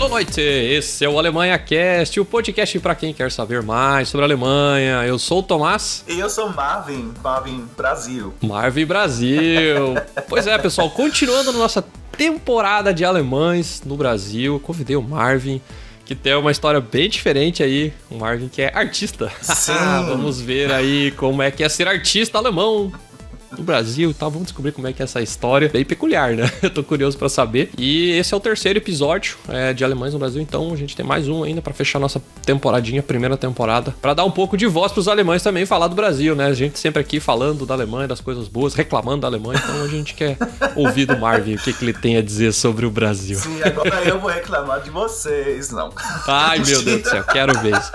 Boa noite, esse é o Alemanha Cast, o podcast para quem quer saber mais sobre a Alemanha. Eu sou o Tomás. E eu sou Marvin Brasil. Marvin Brasil. Pois é, pessoal, continuando na nossa temporada de alemães no Brasil, convidei o Marvin, que tem uma história bem diferente aí, o Marvin que é artista. Sim. Vamos ver aí como é que é ser artista alemão no Brasil e tal, vamos descobrir como é que é essa história, bem peculiar, né? Eu tô curioso pra saber. E esse é o terceiro episódio de Alemães no Brasil, então a gente tem mais um ainda pra fechar nossa temporadinha, primeira temporada, pra dar um pouco de voz pros alemães também falar do Brasil, né? A gente sempre aqui falando da Alemanha, das coisas boas, reclamando da Alemanha, então a gente quer ouvir do Marvin o que ele tem a dizer sobre o Brasil. Sim, agora eu vou reclamar de vocês, não. Ai, meu Deus do céu, quero ver isso.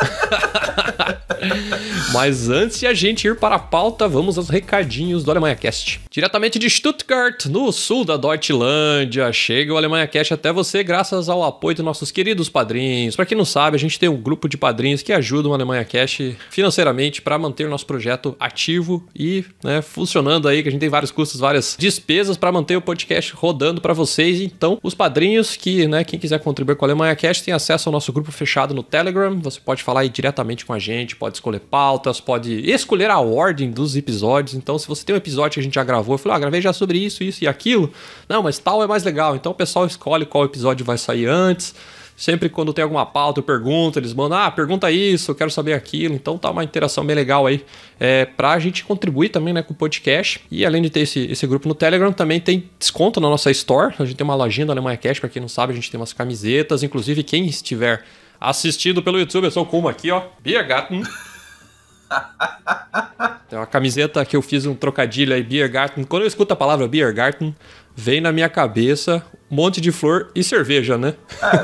Mas antes de a gente ir para a pauta, vamos aos recadinhos do Alemanha Cast. Diretamente de Stuttgart, no sul da Deutschlândia, chega o Alemanha Cast até você graças ao apoio dos nossos queridos padrinhos. Para quem não sabe, a gente tem um grupo de padrinhos que ajudam o Alemanha Cast financeiramente para manter o nosso projeto ativo e funcionando aí, que a gente tem vários custos, várias despesas para manter o podcast rodando para vocês. Então, os padrinhos que, quem quiser contribuir com o Alemanha Cast tem acesso ao nosso grupo fechado no Telegram. Você pode falar aí diretamente com a gente, pode escolher pautas, pode escolher a ordem dos episódios. Então, se você tem um episódio que a gente já gravou, eu falei, gravei já sobre isso e aquilo. Não, mas tal é mais legal. Então, o pessoal escolhe qual episódio vai sair antes. Sempre quando tem alguma pauta, eu pergunto, eles mandam, pergunta isso, eu quero saber aquilo. Então tá uma interação bem legal aí pra gente contribuir também, com o podcast. E além de ter esse grupo no Telegram, também tem desconto na nossa Store. A gente tem uma lojinha da Alemanha Cast, pra quem não sabe, a gente tem umas camisetas. Inclusive, quem estiver assistindo pelo YouTube, eu sou como aqui, ó, Biergarten. Tem uma camiseta que eu fiz um trocadilho aí, Biergarten. Quando eu escuto a palavra Biergarten, vem na minha cabeça um monte de flor e cerveja, né?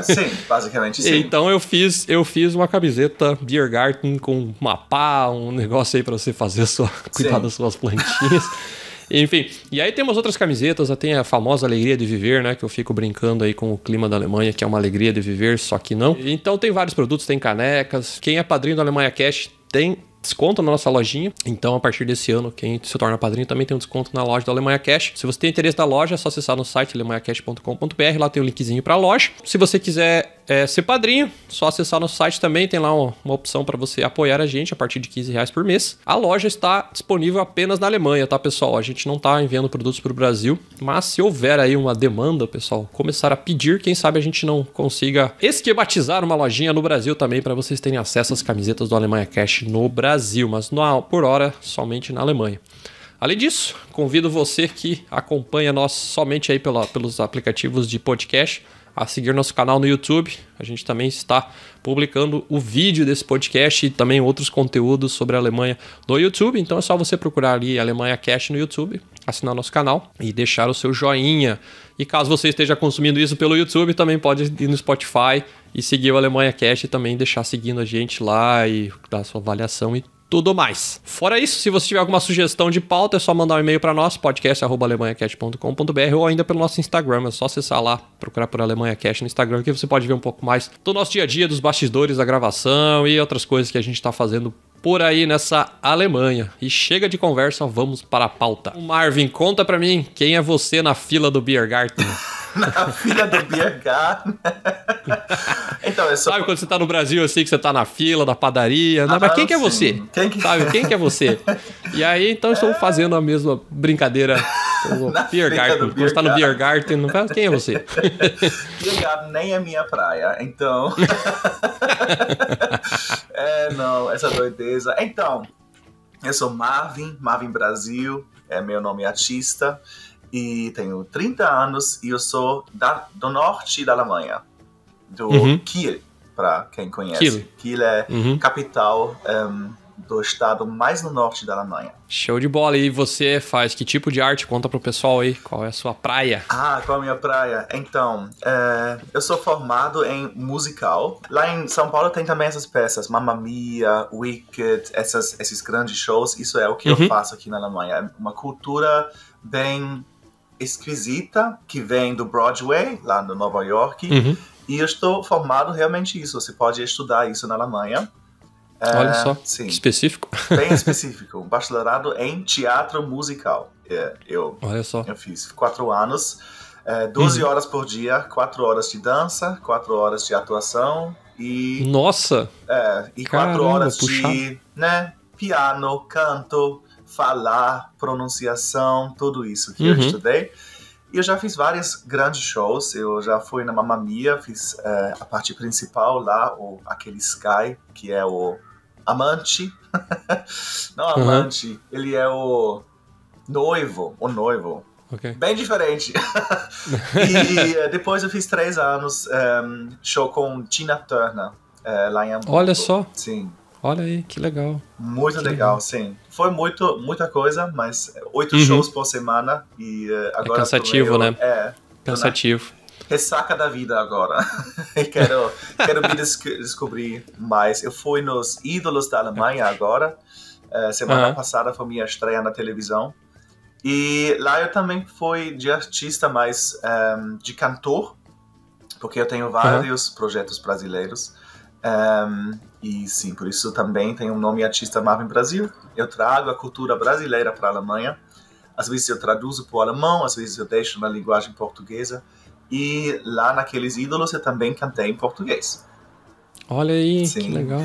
Sim, basicamente sim. Então eu fiz uma camiseta Biergarten com uma pá, um negócio aí pra você fazer cuidar das suas plantinhas. Enfim, e aí tem umas outras camisetas, tem a famosa Alegria de Viver, né? Que eu fico brincando aí com o clima da Alemanha, que é uma alegria de viver, só que não. Então tem vários produtos, tem canecas. Quem é padrinho do Alemanha Cash tem desconto na nossa lojinha. Então, a partir desse ano, quem se torna padrinho também tem um desconto na loja da Alemanha Cash. Se você tem interesse na loja, é só acessar no site alemanhacash.com.br. Lá tem o linkzinho para a loja. Se você quiser ser padrinho, só acessar no site também. Tem lá uma opção para você apoiar a gente a partir de R$15 por mês. A loja está disponível apenas na Alemanha, tá, pessoal? A gente não está enviando produtos para o Brasil. Mas se houver aí uma demanda, pessoal, começar a pedir, quem sabe a gente não consiga esquematizar uma lojinha no Brasil também para vocês terem acesso às camisetas do Alemanha Cash no Brasil, mas não, por hora somente na Alemanha. Além disso, convido você que acompanha nós somente aí pelos aplicativos de podcast a seguir nosso canal no YouTube. A gente também está publicando o vídeo desse podcast e também outros conteúdos sobre a Alemanha no YouTube. Então é só você procurar ali Alemanha Cash no YouTube, assinar nosso canal e deixar o seu joinha. E caso você esteja consumindo isso pelo YouTube, também pode ir no Spotify e seguir o Alemanha Cash e também deixar seguindo a gente lá e dar sua avaliação e tudo mais. Fora isso, se você tiver alguma sugestão de pauta, é só mandar um e-mail para nós, podcast@alemanhacast.com.br, ou ainda pelo nosso Instagram. É só acessar lá, procurar por Alemanha Cast no Instagram, que você pode ver um pouco mais do nosso dia a dia, dos bastidores da gravação e outras coisas que a gente está fazendo por aí nessa Alemanha. E chega de conversa, vamos para a pauta. Marvin, conta pra mim, quem é você na fila do Biergarten? Na fila do Biergarten? Então, eu sou... Sabe quando você tá no Brasil assim, que você tá na fila da padaria? Mas quem que é você? Sabe, quem que é você? E aí, então, estou fazendo a mesma brincadeira com o Biergarten. Quando você tá no Biergarten, não fala, quem é você? Biergarten nem é minha praia, então... não, essa doideza. Então, eu sou Marvin Brasil, é meu nome artista, e tenho 30 anos, e eu sou do norte da Alemanha, do Kiel, para quem conhece. Kiel é capital do estado mais no norte da Alemanha. Show de bola. E você faz que tipo de arte? Conta pro pessoal aí, qual é a sua praia? Qual é a minha praia? Então, eu sou formado em musical. Lá em São Paulo tem também essas peças, Mamma Mia, Wicked, esses grandes shows. Isso é o que eu faço aqui na Alemanha. É uma cultura bem esquisita, que vem do Broadway, lá no Nova York. E eu estou formado realmente isso. Você pode estudar isso na Alemanha. Olha só, sim. Específico. Bem específico. Um bacharelado em teatro musical. Olha só. Eu fiz 4 anos. 12 horas por dia, 4 horas de dança, 4 horas de atuação e... Nossa! E Caramba, 4 horas puxado. de, né, piano, canto, falar, pronunciação, tudo isso que eu estudei. E eu já fiz vários grandes shows. Eu já fui na Mamma Mia, fiz a parte principal lá, aquele Sky, que é o amante. Não amante, ele é o noivo. Okay. Bem diferente. E depois eu fiz 3 anos show com Tina Turner lá em Hamburgo. Olha só. Sim. Olha aí, que legal. Muito que legal, sim. Foi muita coisa, mas 8 shows por semana e agora... É cansativo, né? Cansativo. Ressaca da vida agora. E quero me descobrir mais. Eu fui nos Ídolos da Alemanha agora. Semana passada foi minha estreia na televisão. E lá eu também fui de artista, mas de cantor, porque eu tenho vários projetos brasileiros. E sim, por isso também tem um nome artista Marvin Brasil. Eu trago a cultura brasileira para a Alemanha. Às vezes eu traduzo para o alemão, às vezes eu deixo na linguagem portuguesa. E lá naqueles Ídolos eu também cantei em português. Olha aí, sim. Que legal.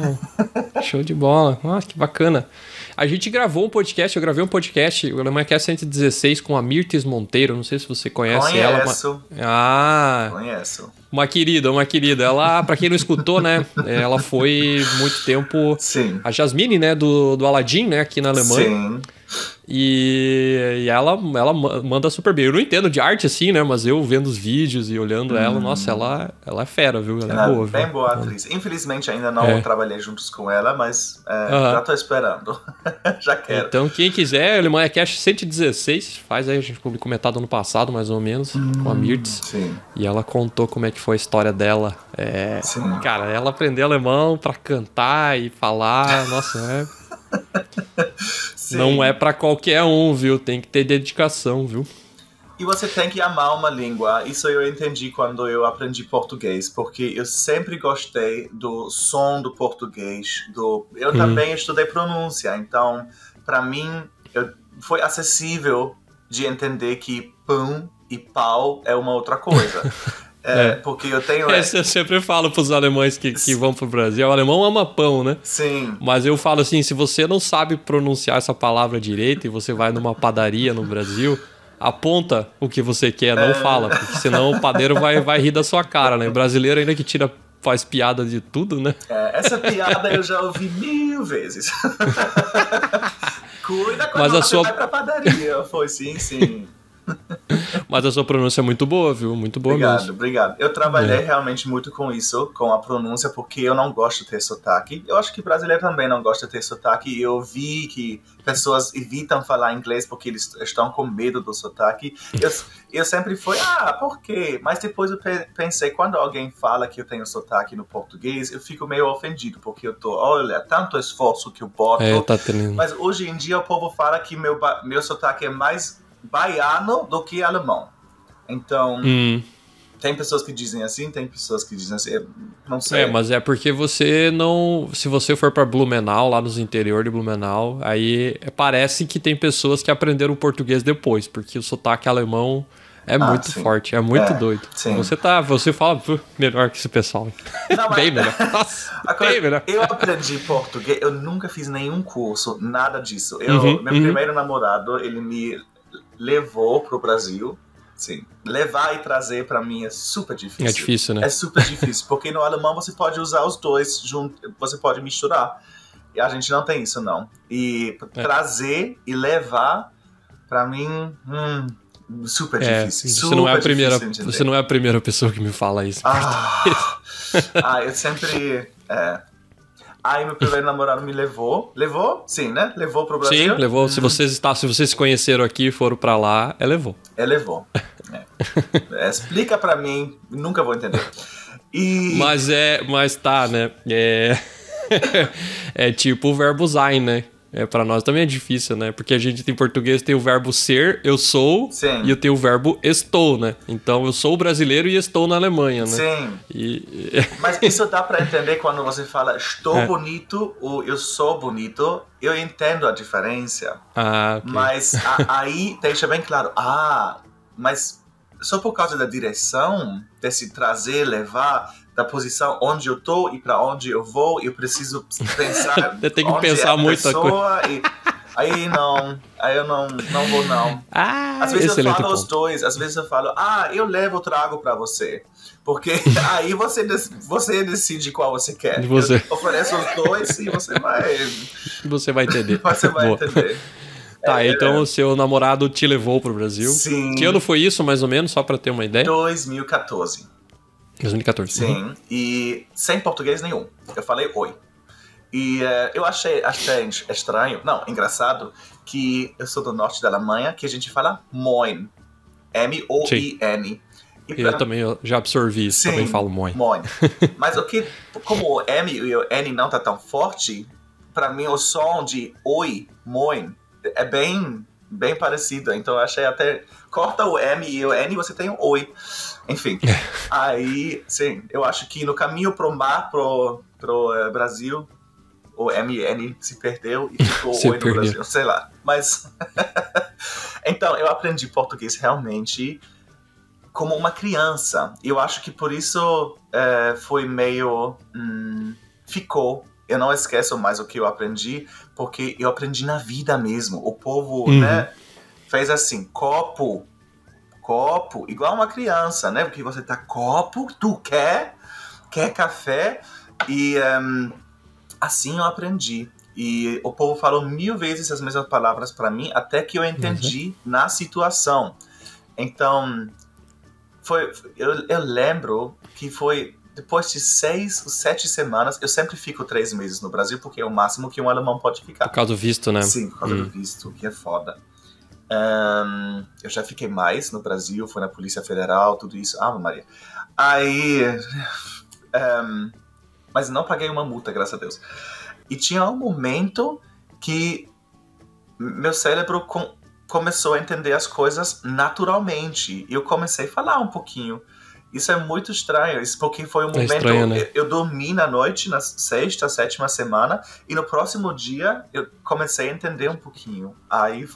Show de bola. Nossa, que bacana. A gente gravou um podcast, eu gravei um podcast, o AlemaCast 116, com a Mirtes Monteiro. Não sei se você conhece ela. Conheço. Uma querida. Ela, pra quem não escutou, né? Ela foi muito tempo... Sim. A Jasmine, né? Do Aladdin, né? Aqui na Alemanha. Sim. E ela manda super bem. Eu não entendo de arte assim, né? Mas eu vendo os vídeos e olhando ela, nossa, ela é fera, viu? Ela é boa, bem boa atriz. Infelizmente ainda não trabalhei juntos com ela, mas já tô esperando. Já quero. Então, quem quiser, AlemaCast 116, faz aí, a gente publicou metade ano passado, mais ou menos, com a Mirtes. Sim. E ela contou como é que foi a história dela. Sim. Cara, ela aprendeu alemão pra cantar e falar, nossa, Sim. Não é pra qualquer um, viu? Tem que ter dedicação, viu? E você tem que amar uma língua. Isso eu entendi quando eu aprendi português, porque eu sempre gostei do som do português. Eu também estudei pronúncia, então, para mim, foi acessível de entender que pão e pau é uma outra coisa. Porque eu tenho... Eu sempre falo pros alemães que vão pro Brasil, o alemão ama pão, né? Sim. Mas eu falo assim, se você não sabe pronunciar essa palavra direito e você vai numa padaria no Brasil, aponta o que você quer, não fala, porque senão o padeiro vai rir da sua cara, né? O brasileiro ainda que faz piada de tudo, né? Essa piada eu já ouvi 1000 vezes. Cuida quando você vai pra padaria. Foi sim. Mas a sua pronúncia é muito boa, viu? Muito boa mesmo. Obrigado. Eu trabalhei realmente muito com isso, com a pronúncia, porque eu não gosto de ter sotaque. Eu acho que brasileiro também não gosta de ter sotaque. Eu vi que pessoas evitam falar inglês porque eles estão com medo do sotaque. Eu sempre fui, por quê? Mas depois eu pensei, quando alguém fala que eu tenho sotaque no português, eu fico meio ofendido, porque olha, tanto esforço que eu boto. Tá tendo. Mas hoje em dia o povo fala que meu sotaque é mais baiano do que alemão. Então, tem pessoas que dizem assim, tem pessoas que dizem assim, não sei. Mas é porque você não... Se você for para Blumenau, lá nos interior de Blumenau, aí parece que tem pessoas que aprenderam português depois, porque o sotaque alemão é muito forte, é muito doido. Sim. Você fala melhor que esse pessoal. Não, bem melhor. Nossa, bem melhor. Eu aprendi português, eu nunca fiz nenhum curso, nada disso. Meu primeiro namorado, ele me levou pro Brasil. Sim. Levar e trazer pra mim é super difícil. É difícil, né? É super difícil, porque no alemão você pode usar os dois juntos, você pode misturar. E a gente não tem isso, não. E trazer e levar, pra mim, super difícil. Você não é a primeira pessoa que me fala isso. Eu sempre... Aí meu primeiro namorado me levou. Levou? Sim, né? Levou pro Brasil? Sim, levou. Se vocês se conheceram aqui e foram pra lá, levou. Levou. Explica pra mim, nunca vou entender. Mas tá, né? É tipo o verbo sein, né? Pra nós também é difícil, né? Porque a gente em português tem o verbo ser, eu sou, e eu tenho o verbo estou, né? Então eu sou brasileiro e estou na Alemanha, né? Sim. Mas isso dá pra entender quando você fala estou bonito ou eu sou bonito. Eu entendo a diferença. Okay. Mas aí deixa bem claro. Mas só por causa da direção, desse trazer, levar, da posição onde eu tô e para onde eu vou, eu preciso pensar. Você tem que pensar muita coisa. Aí eu não vou não. Às vezes eu falo os dois, às vezes eu falo, eu levo o trago para você. Porque aí você decide qual você quer. Você. Eu ofereço os dois e você vai... Você vai entender. Você vai entender. Tá, então o seu namorado te levou pro Brasil. Sim. Que ano foi isso, mais ou menos, só pra ter uma ideia? 2014. 2014. Sim, e sem português nenhum. Eu falei oi. E eu achei estranho, não, engraçado, que eu sou do norte da Alemanha, que a gente fala Moin. M-O-I-N. Eu também já absorvi isso, também falo Moin. Mas como o M e o N não tá tão forte, pra mim o som de oi, Moin, é bem parecido. Então eu achei até... Corta o M e o N e você tem o oi. Enfim. Aí, sim, eu acho que no caminho pro mar, pro Brasil, o M e N se perdeu e ficou o oi no Brasil. Sei lá. Mas... Então, eu aprendi português realmente como uma criança. E eu acho que por isso foi meio... ficou. Eu não esqueço mais o que eu aprendi, porque eu aprendi na vida mesmo. O povo, né, fez assim, copo, igual uma criança, né? Porque você tá copo, tu quer café, e assim eu aprendi. E o povo falou 1000 vezes as mesmas palavras para mim, até que eu entendi na situação. Então, eu lembro que foi... Depois de 6 ou 7 semanas, eu sempre fico 3 meses no Brasil, porque é o máximo que um alemão pode ficar. Por causa do visto, né? Sim, por causa do visto, que é foda. Eu já fiquei mais no Brasil, fui na Polícia Federal, tudo isso. Maria. Aí... mas não paguei uma multa, graças a Deus. E tinha um momento que meu cérebro começou a entender as coisas naturalmente. E eu comecei a falar um pouquinho. Isso é muito estranho, isso porque foi um momento... estranho, né? Eu dormi na noite, na 6ª, 7ª semana, e no próximo dia eu comecei a entender um pouquinho. Aí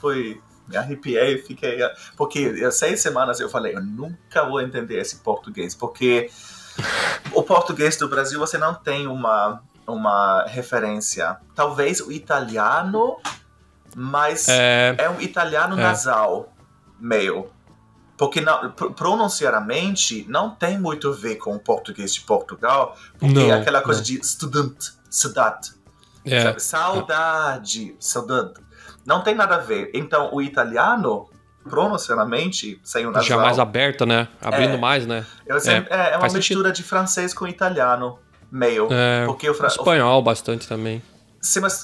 me arrepiei, fiquei... Porque 6 semanas eu falei, eu nunca vou entender esse português, porque o português do Brasil você não tem uma referência. Talvez o italiano, mas é um italiano nasal, meio... Porque pronunciarmente não tem muito a ver com o português de Portugal, porque é aquela coisa de estudante, saudade, saudade. Não tem nada a ver. Então, o italiano, pronunciarmente, sem o nasal... Já mais aberto, né? Abrindo mais, né? É uma mistura de francês com italiano, meio. Porque espanhol bastante também. Sim, mas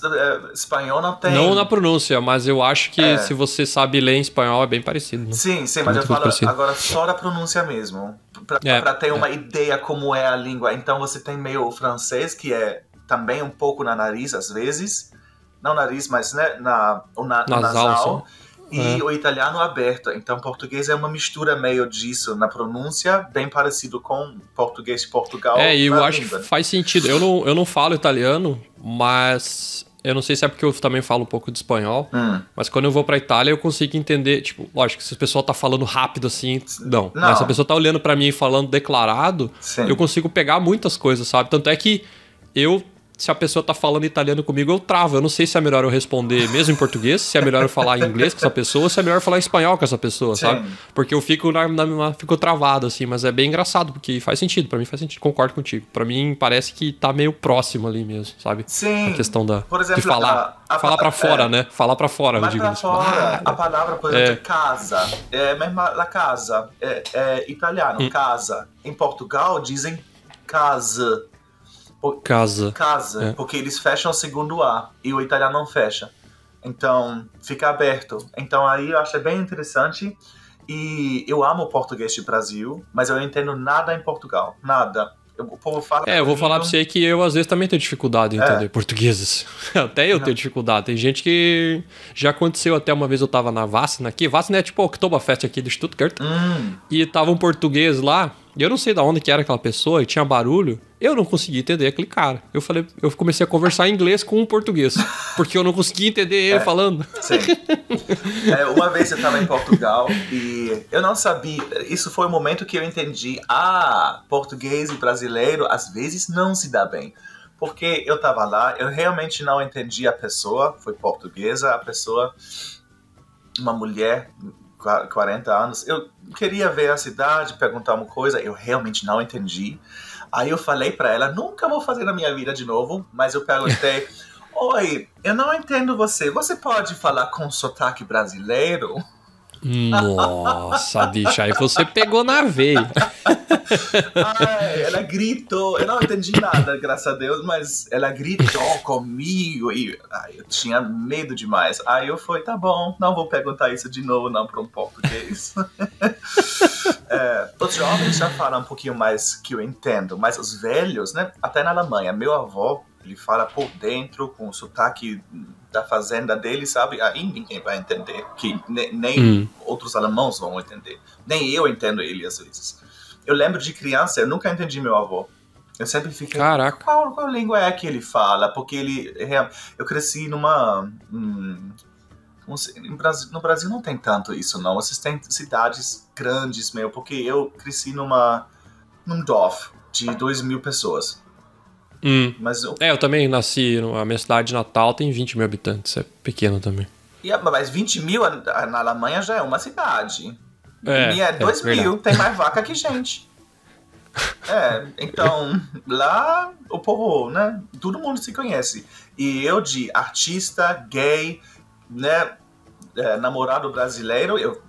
espanhol não tem... Não na pronúncia, mas eu acho que se você sabe ler em espanhol é bem parecido. Né? Sim, mas eu falo agora só da pronúncia mesmo. Pra ter uma ideia como é a língua. Então você tem meio o francês, que é também um pouco na nariz, às vezes. Não nariz, mas né, no nasal. E o italiano aberto. Então português é uma mistura meio disso na pronúncia, bem parecido com português de Portugal. E eu acho que faz sentido. Eu não falo italiano, mas eu não sei se é porque eu também falo um pouco de espanhol, mas quando eu vou pra Itália eu consigo entender, tipo, lógico, se a pessoa tá falando rápido assim, não. Mas se a pessoa tá olhando pra mim e falando declarado, eu consigo pegar muitas coisas, sabe? Tanto é que se a pessoa tá falando italiano comigo, eu travo. Eu não sei se é melhor eu responder mesmo em português, se é melhor eu falar inglês com essa pessoa, se é melhor eu falar espanhol com essa pessoa, sabe? Porque eu fico fico travado, assim, mas é bem engraçado, porque faz sentido, pra mim faz sentido, concordo contigo. Pra mim parece que tá meio próximo ali mesmo, sabe? Sim. A questão por exemplo, de falar pra fora, né? Falar pra fora, eu digo pra isso. fora, a palavra, por exemplo, casa, mesmo a casa, é italiano, casa. Em Portugal dizem casa. Casa, porque eles fecham o segundo A e o italiano não fecha. Então, fica aberto. Então, aí eu achei bem interessante. E eu amo o português do Brasil, mas eu não entendo nada em Portugal. Nada. O povo fala... eu vou falar pra você que eu, às vezes, também tenho dificuldade em entender portugueses. Até eu tenho dificuldade. Tem gente que... Já aconteceu até uma vez, eu tava na Wacken aqui. Wacken é tipo o Oktoberfest aqui de Stuttgart. E tava um português lá... E eu não sei de onde que era aquela pessoa, e tinha barulho. Eu não conseguia entender aquele cara. Eu comecei a conversar em inglês com um português. Porque eu não conseguia entender ele falando. Sim. Uma vez eu estava em Portugal e eu não sabia. Isso foi o momento que eu entendi. Português e brasileiro às vezes não se dá bem. Porque eu estava lá, eu realmente não entendi a pessoa. Foi portuguesa, a pessoa, uma mulher, 40 anos. Eu queria ver a cidade, perguntar uma coisa, eu realmente não entendi. Aí eu falei pra ela, nunca vou fazer na minha vida de novo, mas eu perguntei, oi, eu não entendo você pode falar com sotaque brasileiro? Nossa, bicho, aí você pegou na veia. Ela gritou, eu não entendi nada, graças a Deus, mas ela gritou comigo e eu tinha medo demais. Aí eu fui, tá bom, não vou perguntar isso de novo, não, para um português. Os jovens já falam um pouquinho mais que eu entendo, mas os velhos, né, até na Alemanha, meu avô, ele fala por dentro, com o sotaque da fazenda dele, sabe? Aí ninguém vai entender, que nem outros alemãos vão entender. Nem eu entendo ele, às vezes. Eu lembro de criança, eu nunca entendi meu avô. Eu sempre fiquei, caraca, qual língua é que ele fala? Porque eu cresci numa... no Brasil não tem tanto isso, não. Vocês têm cidades grandes, porque eu cresci num dorf de 2.000 pessoas. Mas eu também nasci, a minha cidade natal tem 20 mil habitantes, é pequeno também. Mas 20 mil na Alemanha já é uma cidade. Minha 2.000, tem mais vaca que gente. Então, lá o povo, né, todo mundo se conhece. E eu de artista, gay, né, namorado brasileiro, eu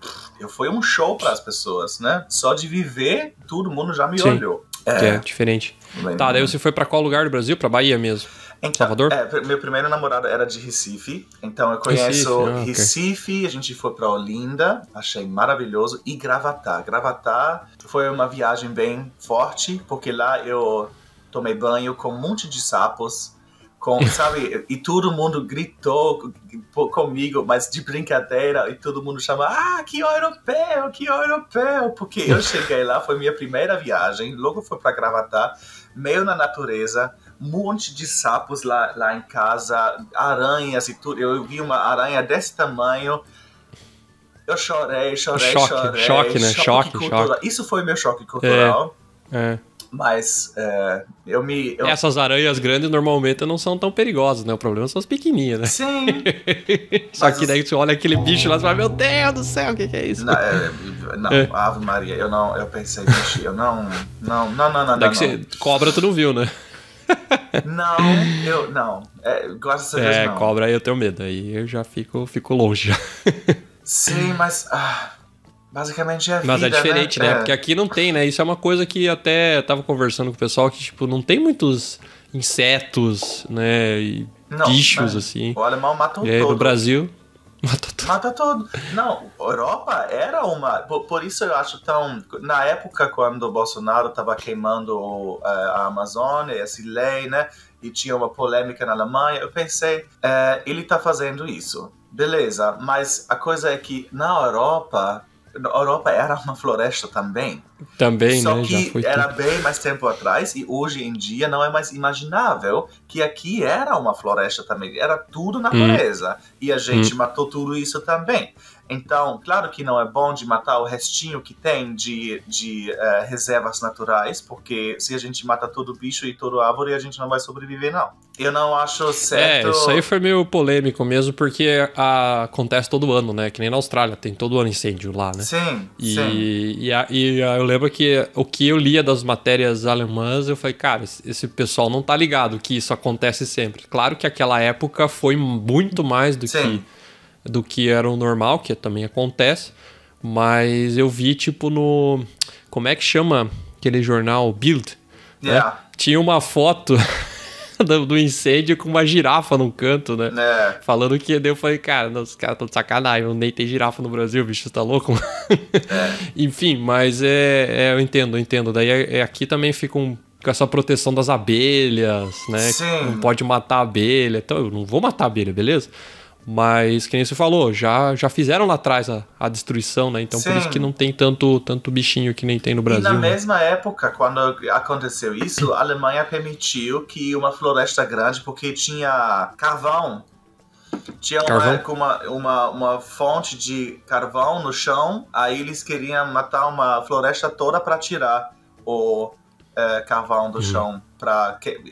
fui um show para as pessoas, né? Só de viver, todo mundo já me olhou. Que é diferente. Tá, daí você foi pra qual lugar do Brasil? Pra Bahia mesmo? Então, Salvador? Meu primeiro namorado era de Recife, então eu conheço Recife, a gente foi pra Olinda, achei maravilhoso, e Gravatá. Gravatá foi uma viagem bem forte, porque lá eu tomei banho com um monte de sapos, sabe, e todo mundo gritou comigo, mas de brincadeira, e todo mundo chama, que europeu, porque eu cheguei lá, foi minha primeira viagem, logo fui pra Gravatá, meio na natureza, um monte de sapos lá em casa, aranhas e tudo, eu vi uma aranha desse tamanho, eu chorei. Choque, né? Choque. Isso foi meu choque cultural. Mas essas aranhas grandes normalmente não são tão perigosas, né? O problema são as pequenininhas, né? Sim. Só que daí você olha aquele bicho lá e fala, meu Deus do céu, o que é isso? Não, Ave Maria, eu pensei, bicho, eu não. Cobra tu não viu, né? Não. Graças a Deus não. Cobra aí eu tenho medo, aí eu já fico longe. Sim, mas... basicamente é a vida, mas é diferente, né? Porque aqui não tem, né? Isso é uma coisa que até tava conversando com o pessoal que, tipo, não tem muitos insetos, né? E bichos, assim. O alemão matou todo. No Brasil, mata todo. Não, Europa era uma... Por isso eu acho tão... Na época, quando o Bolsonaro tava queimando a Amazônia, essa lei, né? E tinha uma polêmica na Alemanha, eu pensei, ele tá fazendo isso. Beleza, mas a coisa é que na Europa era uma floresta também. Também, só né? que era bem mais tempo atrás e hoje em dia não é mais imaginável que aqui era uma floresta também. Era tudo natureza. E a gente matou tudo isso também. Então, claro que não é bom de matar o restinho que tem de reservas naturais, porque se a gente mata todo bicho e toda árvore, a gente não vai sobreviver, não. Eu não acho certo... isso aí foi meio polêmico mesmo, porque acontece todo ano, né? Que nem na Austrália, tem todo ano incêndio lá, né? Sim, E eu lembro que o que eu lia das matérias alemãs, eu falei, cara, esse pessoal não tá ligado que isso acontece sempre. Claro que aquela época foi muito mais do que era o normal, que também acontece, mas eu vi, tipo, no... Como é que chama aquele jornal? Bild, né? Tinha uma foto do incêndio com uma girafa no canto, né? Falando que eu falei, cara, os caras estão de sacanagem, nem tem girafa no Brasil, bicho, você tá louco? Enfim, mas eu entendo. Daí aqui também fica com essa proteção das abelhas, né? Sim. Não pode matar a abelha, então eu não vou matar a abelha, beleza? Mas, que nem você falou, já fizeram lá atrás a destruição, né? Então, Sim. por isso que não tem tanto bichinho que nem tem no Brasil. E na né? mesma época, quando aconteceu isso, a Alemanha permitiu que uma floresta grande, porque tinha carvão. Tinha uma fonte de carvão no chão, aí eles queriam matar uma floresta toda para tirar o carvão do chão.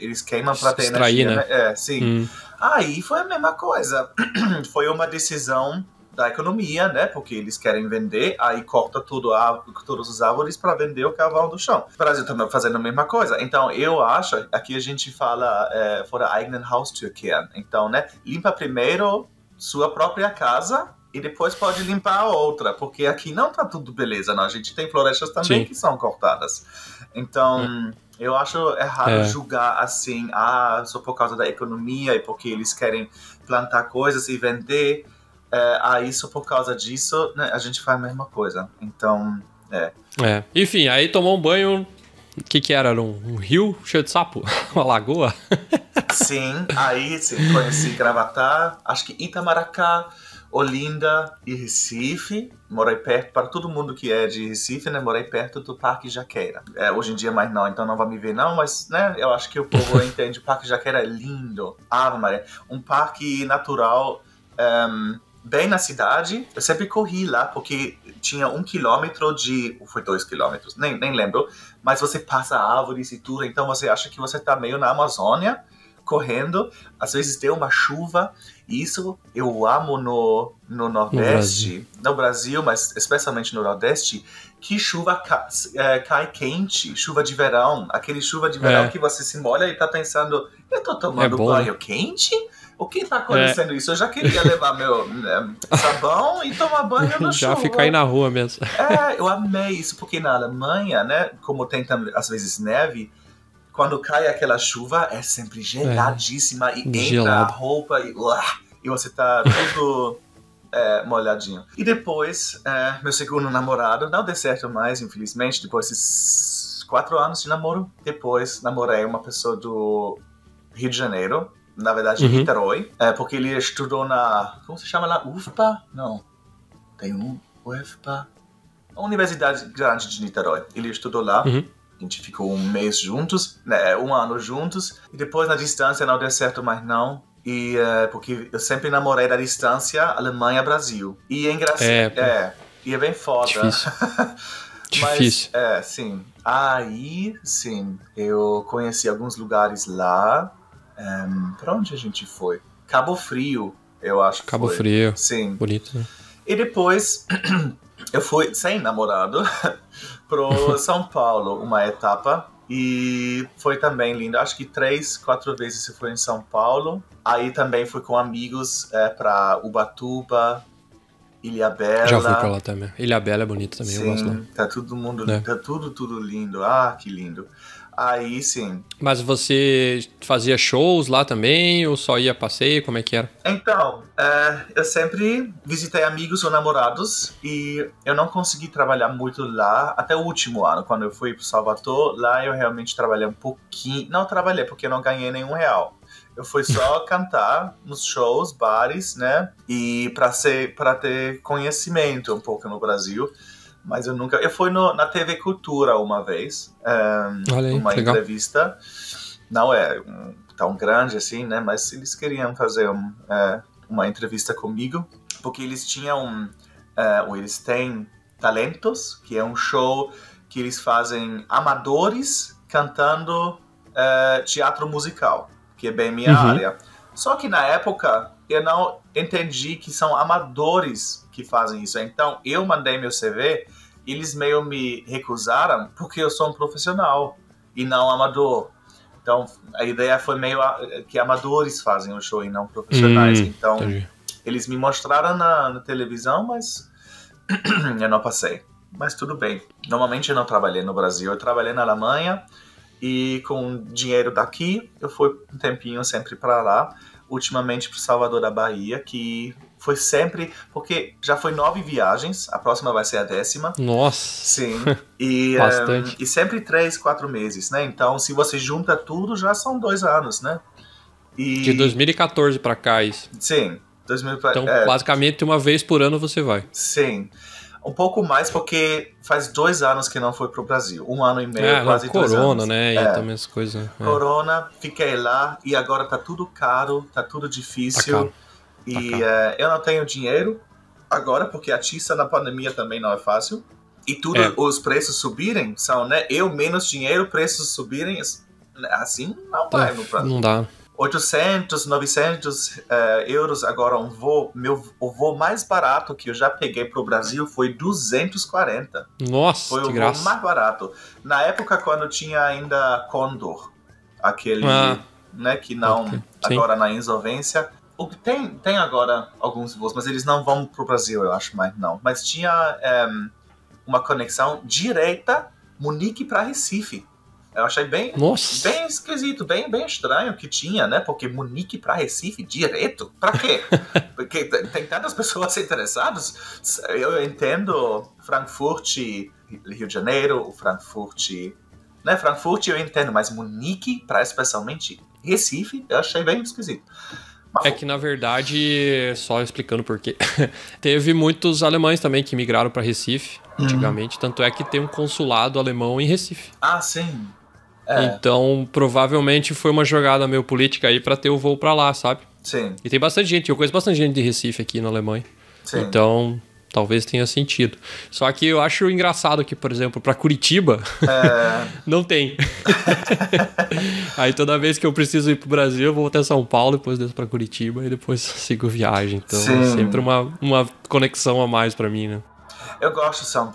Eles queimam para ter Extrair, energia, né? Sim. Aí foi a mesma coisa. Foi uma decisão da economia, né? Porque eles querem vender, aí corta todas as árvores para vender o carvão do chão. O Brasil também fazendo a mesma coisa. Então, eu acho, aqui a gente fala vor der eigenen Haustür kehren. Então, né? Limpa primeiro sua própria casa e depois pode limpar a outra, porque aqui não tá tudo beleza, não. A gente tem florestas também que são cortadas. Então, eu acho errado julgar assim, só por causa da economia e porque eles querem plantar coisas e vender. Isso por causa disso, né, a gente faz a mesma coisa. Então, Enfim, aí tomou um banho. O que era? Um rio cheio de sapo? Uma lagoa? Sim, conheci Gravatá, acho que Itamaracá, Olinda e Recife. Morei perto, para todo mundo que é de Recife, né? Morei perto do Parque Jaqueira. Hoje em dia mais não, então não vai me ver não, mas né, eu acho que o povo entende. O Parque Jaqueira é lindo. Ave Maria. Um parque natural bem na cidade. Eu sempre corri lá, porque tinha 1 quilômetro foi 2 quilômetros, nem lembro. Mas você passa árvores e tudo, então você acha que você tá meio na Amazônia, correndo. Às vezes deu uma chuva. Isso eu amo no Nordeste, no Brasil, mas especialmente no Nordeste, que chuva cai quente, chuva de verão. Aquele chuva de verão que você se molha e tá pensando, eu tô tomando banho quente? O que tá acontecendo isso? Eu já queria levar meu sabão e tomar banho no chuva. Já ficar aí na rua mesmo. Eu amei isso, porque na Alemanha, né, como tem também, às vezes, neve, quando cai aquela chuva, é sempre geladíssima e entra a roupa e você tá tudo molhadinho. E depois, meu segundo namorado, não deu certo mais, infelizmente, depois desses 4 anos de namoro. Depois namorei uma pessoa do Rio de Janeiro, na verdade, Niterói, porque ele estudou como se chama lá? UFPA? Não, tem UFPA. A Universidade Grande de Niterói. Ele estudou lá. A gente ficou 1 mês juntos, né, 1 ano juntos. E depois, na distância, não deu certo mais não. E porque eu sempre namorei da distância Alemanha-Brasil. E é engraçado. E é bem foda. Difícil. Mas, sim. Aí, sim, eu conheci alguns lugares lá. Pra onde a gente foi? Cabo Frio, eu acho que Cabo foi. Frio. Sim. Bonito, né? E depois, eu fui sem namorado pro São Paulo, uma etapa. E foi também lindo. Acho que 3, 4 vezes eu fui em São Paulo. Aí também fui com amigos pra Ubatuba, Ilhabela. Já fui pra lá também. Ilhabela é bonito também, sim, eu gosto lá. Tá todo mundo, tá tudo lindo. Que lindo. Aí sim. Mas você fazia shows lá também ou só ia a passeio? Como é que era? Então, eu sempre visitei amigos ou namorados e eu não consegui trabalhar muito lá até o último ano. Quando eu fui para Salvador, lá eu realmente trabalhei um pouquinho. Não trabalhei porque eu não ganhei nenhum real. Eu fui só cantar nos shows, bares, né? E para ter conhecimento um pouco no Brasil. Mas eu nunca... Eu fui na TV Cultura uma vez, uma entrevista. Não é tão grande assim, né? Mas eles queriam fazer uma entrevista comigo, porque eles tinham... eles têm Talentos, que é um show que eles fazem amadores cantando teatro musical, que é bem minha área. Só que na época eu não entendi que são amadores que fazem isso. Então eu mandei meu CV, eles meio me recusaram porque eu sou um profissional e não amador. Então a ideia foi meio que amadores fazem o show e não profissionais. Então eles me mostraram na televisão, mas eu não passei. Mas tudo bem. Normalmente eu não trabalhei no Brasil, eu trabalhei na Alemanha. E com dinheiro daqui, eu fui um tempinho sempre para lá. Ultimamente para Salvador da Bahia, que foi sempre... Porque já foi 9 viagens, a próxima vai ser a 10ª. Nossa! Sim. E, bastante. E sempre 3, 4 meses, né? Então, se você junta tudo, já são 2 anos, né? De 2014 para cá, isso. Sim. Então, basicamente, uma vez por ano você vai. Sim. Um pouco mais, porque faz 2 anos que não foi pro Brasil. 1 ano e meio, quase 2 anos. Corona, né? E também as coisas. Corona, fiquei lá e agora tá tudo caro, tá tudo difícil. Tá caro. E eu não tenho dinheiro agora, porque a tiça na pandemia também não é fácil. E tudo, os preços subirem, são, né? Eu menos dinheiro, preços subirem, assim não vai no Brasil. Não dá. 800, 900 euros agora um voo. O voo mais barato que eu já peguei pro Brasil foi 240. Nossa, foi que o graça. voo mais barato. Na época, quando tinha ainda Condor, aquele, né, que não, agora na insolvência. Tem agora alguns voos, mas eles não vão pro Brasil, eu acho, mais não. Mas tinha uma conexão direta Munique para Recife. Eu achei bem esquisito, bem estranho que tinha, né? Porque Munique para Recife direto? Pra quê? Porque tem tantas pessoas interessadas. Eu entendo Frankfurt, Rio de Janeiro, Frankfurt, né? Frankfurt eu entendo, mas Munique para especialmente Recife, eu achei bem esquisito. É que, na verdade, só explicando por quê, teve muitos alemães também que migraram para Recife, antigamente. Tanto é que tem um consulado alemão em Recife. Ah, sim. Então, provavelmente foi uma jogada meio política aí para ter o voo para lá, sabe? Sim. E tem bastante gente, eu conheço bastante gente de Recife aqui na Alemanha. Sim. Então, talvez tenha sentido. Só que eu acho engraçado que, por exemplo, para Curitiba, não tem. Aí toda vez que eu preciso ir pro Brasil, eu vou até São Paulo, depois desço para Curitiba e depois sigo viagem. Então, é sempre uma conexão a mais para mim, né? Eu gosto de São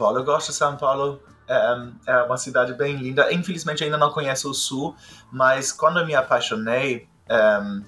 Paulo. É uma cidade bem linda. Infelizmente ainda não conheço o Sul, mas quando eu me apaixonei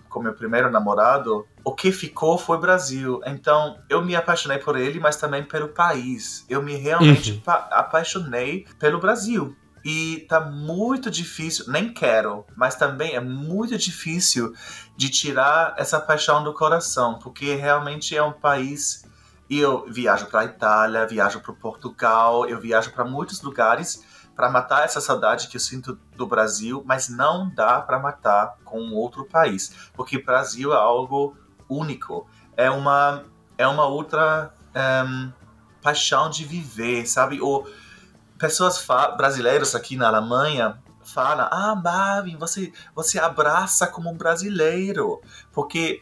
com meu primeiro namorado, o que ficou foi Brasil. Então eu me apaixonei por ele, mas também pelo país. Eu me realmente apaixonei pelo Brasil. E tá muito difícil, nem quero, mas também é muito difícil de tirar essa paixão do coração, porque realmente é um país. E eu viajo para a Itália, viajo para Portugal, eu viajo para muitos lugares para matar essa saudade que eu sinto do Brasil, mas não dá para matar com outro país, porque o Brasil é algo único, é uma outra paixão de viver, sabe? Pessoas brasileiros aqui na Alemanha falam: Marvin, você abraça como um brasileiro, porque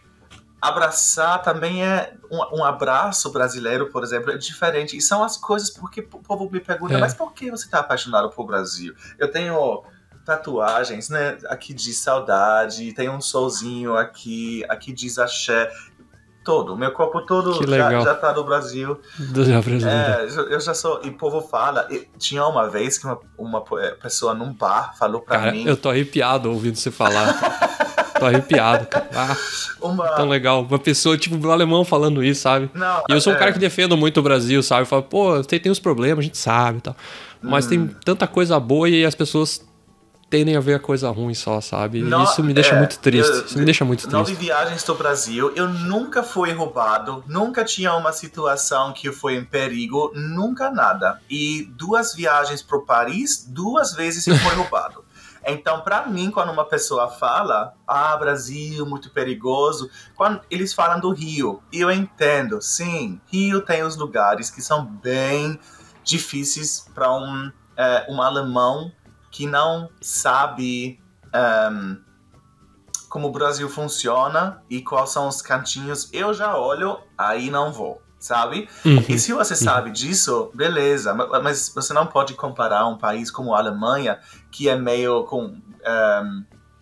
abraçar também é um abraço brasileiro, por exemplo, é diferente. E são as coisas porque o povo me pergunta, mas por que você está apaixonado por Brasil? Eu tenho tatuagens, né? Aqui diz saudade, tem um solzinho aqui diz axé. Todo, meu corpo todo já tá no Brasil. Eu já sou. E o povo fala. Tinha uma vez que uma pessoa num bar falou pra mim. Eu tô arrepiado ouvindo você falar. Tô arrepiado, cara. Tão legal. Uma pessoa, tipo, um alemão falando isso, sabe? Não, e eu sou um cara que defendo muito o Brasil, sabe? Eu falo, pô, tem uns problemas, a gente sabe e tal. Mas tem tanta coisa boa e as pessoas tendem a ver a coisa ruim só, sabe? E isso me deixa muito triste. Isso me deixa muito triste. 9 viagens do Brasil, eu nunca fui roubado, nunca tinha uma situação que eu fui em perigo, nunca nada. E 2 viagens pro Paris, 2 vezes eu fui roubado. Então, para mim, quando uma pessoa fala, Brasil, muito perigoso, quando eles falam do Rio, e eu entendo, sim, Rio tem os lugares que são bem difíceis para um alemão que não sabe como o Brasil funciona e quais são os cantinhos. Eu já olho, aí não vou. Sabe? E se você sabe disso, beleza, mas você não pode comparar um país como a Alemanha, que é meio com...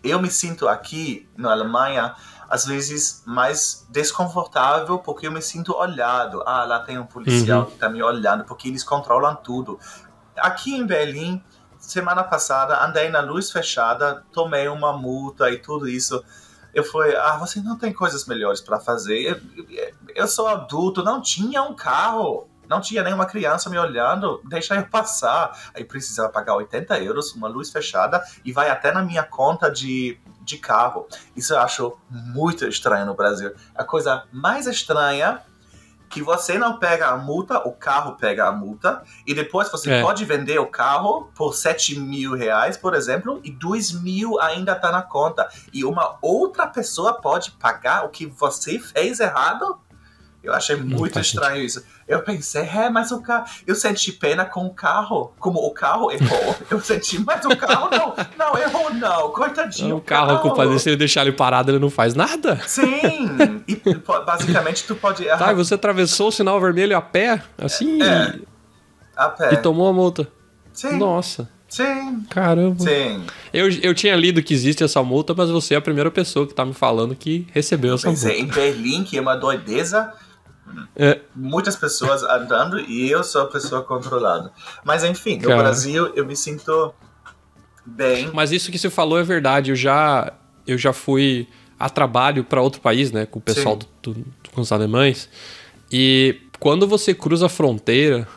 eu me sinto aqui na Alemanha, às vezes, mais desconfortável, porque eu me sinto olhado. Lá tem um policial que está me olhando, porque eles controlam tudo. Aqui em Berlim, semana passada, andei na luz fechada, tomei uma multa e tudo isso. Eu falei, você não tem coisas melhores para fazer? Eu sou adulto, não tinha um carro, não tinha nenhuma criança me olhando, deixa eu passar. Aí precisava pagar 80 euros, uma luz fechada, e vai até na minha conta de carro. Isso eu acho muito estranho no Brasil. A coisa mais estranha que você não pega a multa, o carro pega a multa, e depois você pode vender o carro por 7 mil reais, por exemplo, e 2 mil ainda tá na conta. E uma outra pessoa pode pagar o que você fez errado? Eu achei muito estranho isso. Eu pensei, mas o carro... Eu senti pena com o carro. Como o carro errou, eu senti, mas o carro não errou não. Coitadinho. O carro, a culpa dele, se ele deixar ele parado, ele não faz nada? Sim. E basicamente tu pode errar. Tá, e você atravessou o sinal vermelho a pé, assim, a pé. E tomou a multa. Sim. Nossa. Sim. Caramba. Sim. Eu tinha lido que existe essa multa, mas você é a primeira pessoa que tá me falando que recebeu essa multa. Em Berlim, que é uma doideza... Muitas pessoas andando e eu sou a pessoa controlada. Mas enfim, no Brasil eu me sinto bem. Mas isso que você falou é verdade. Eu já fui a trabalho para outro país, né, com o pessoal com os alemães. E quando você cruza a fronteira,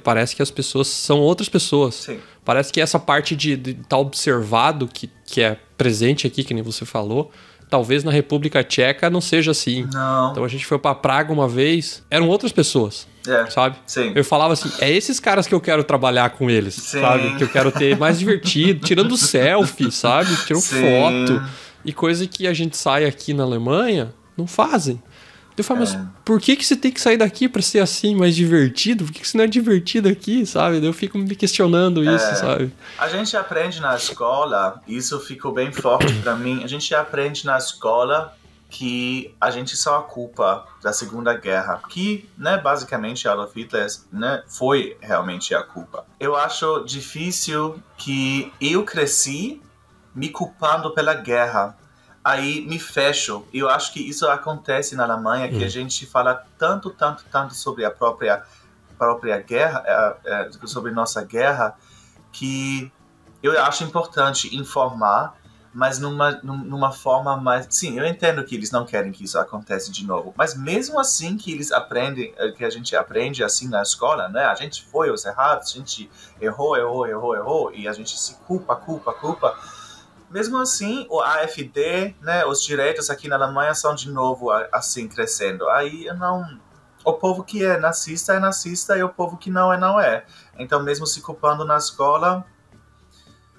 parece que as pessoas são outras pessoas. Sim. Parece que essa parte de estar observado que é presente aqui, que nem você falou. Talvez na República Tcheca não seja assim. Não. Então a gente foi pra Praga uma vez, eram outras pessoas, sabe? Sim. Eu falava assim, é esses caras que eu quero trabalhar com eles, sabe? Que eu quero ter mais divertido, tirando selfie, sabe? Tirando foto. E coisa que a gente sai aqui na Alemanha, não fazem. Eu falo, mas por que você tem que sair daqui pra ser assim, mais divertido? Por que você não é divertido aqui, sabe? Eu fico me questionando isso, sabe? A gente aprende na escola, isso ficou bem forte pra mim, a gente aprende na escola que a gente só a culpa da Segunda Guerra, que, né, basicamente Adolf Hitler, né, foi realmente a culpa. Eu acho difícil que eu cresci me culpando pela guerra. Aí me fecho. Eu acho que isso acontece na Alemanha, que a gente fala tanto sobre a própria guerra, sobre nossa guerra, que eu acho importante informar, mas numa forma mais... Sim, eu entendo que eles não querem que isso aconteça de novo, mas mesmo assim que eles aprendem, que a gente aprende assim na escola, né? A gente foi os errados, a gente errou, e a gente se culpa. Mesmo assim, o AfD, né, os direitos aqui na Alemanha são de novo assim crescendo. Aí o povo que é nazista e o povo que não é. Então, mesmo se culpando na escola,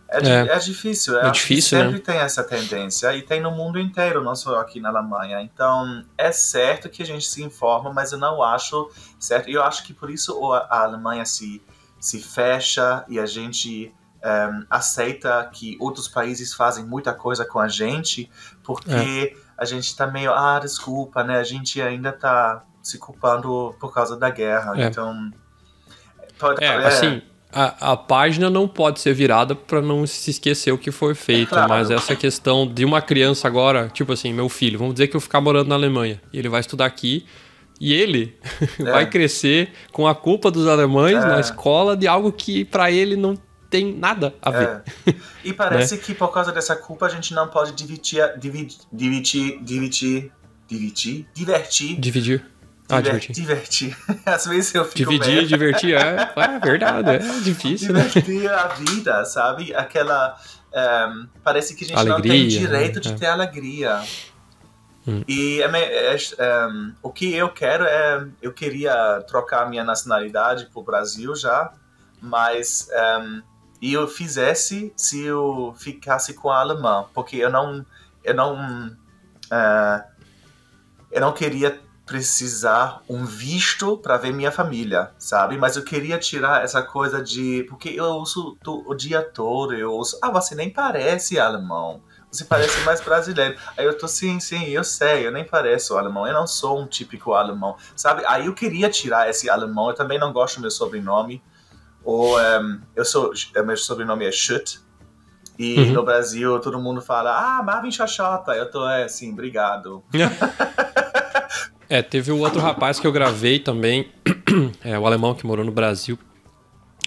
é difícil. É difícil, sempre né? tem essa tendência e tem no mundo inteiro, não só aqui na Alemanha. Então, é certo que a gente se informa, mas eu não acho certo. Eu acho que por isso a Alemanha se fecha e a gente... aceita que outros países fazem muita coisa com a gente, porque a gente tá meio, desculpa, né? A gente ainda tá se culpando por causa da guerra. Então... assim, a página não pode ser virada para não se esquecer o que foi feito, claro. Mas essa questão de uma criança agora, tipo assim, meu filho, vamos dizer que eu ficar morando na Alemanha, e ele vai estudar aqui, e ele vai crescer com a culpa dos alemães na escola de algo que para ele não tem nada a ver. E parece que por causa dessa culpa a gente não pode divertir. Às vezes eu fico divertir, é verdade, é difícil, divertir a vida, sabe? Aquela... parece que a gente alegria, não tem direito de ter alegria. E o que eu quero eu queria trocar minha nacionalidade pro Brasil já, mas... e eu fizesse se eu ficasse com a alemã, porque eu não queria precisar um visto para ver minha família, sabe? Mas eu queria tirar essa coisa porque eu uso o dia todo, eu uso, você nem parece alemão, você parece mais brasileiro. Aí eu tô, sim, eu sei, eu nem pareço alemão, eu não sou um típico alemão, sabe? Aí eu queria tirar esse alemão, eu também não gosto do meu sobrenome. Ou meu sobrenome é Schutt. E no Brasil todo mundo fala, Marvin Xoxota. Eu tô assim, obrigado. Teve o outro rapaz que eu gravei também, o alemão que morou no Brasil.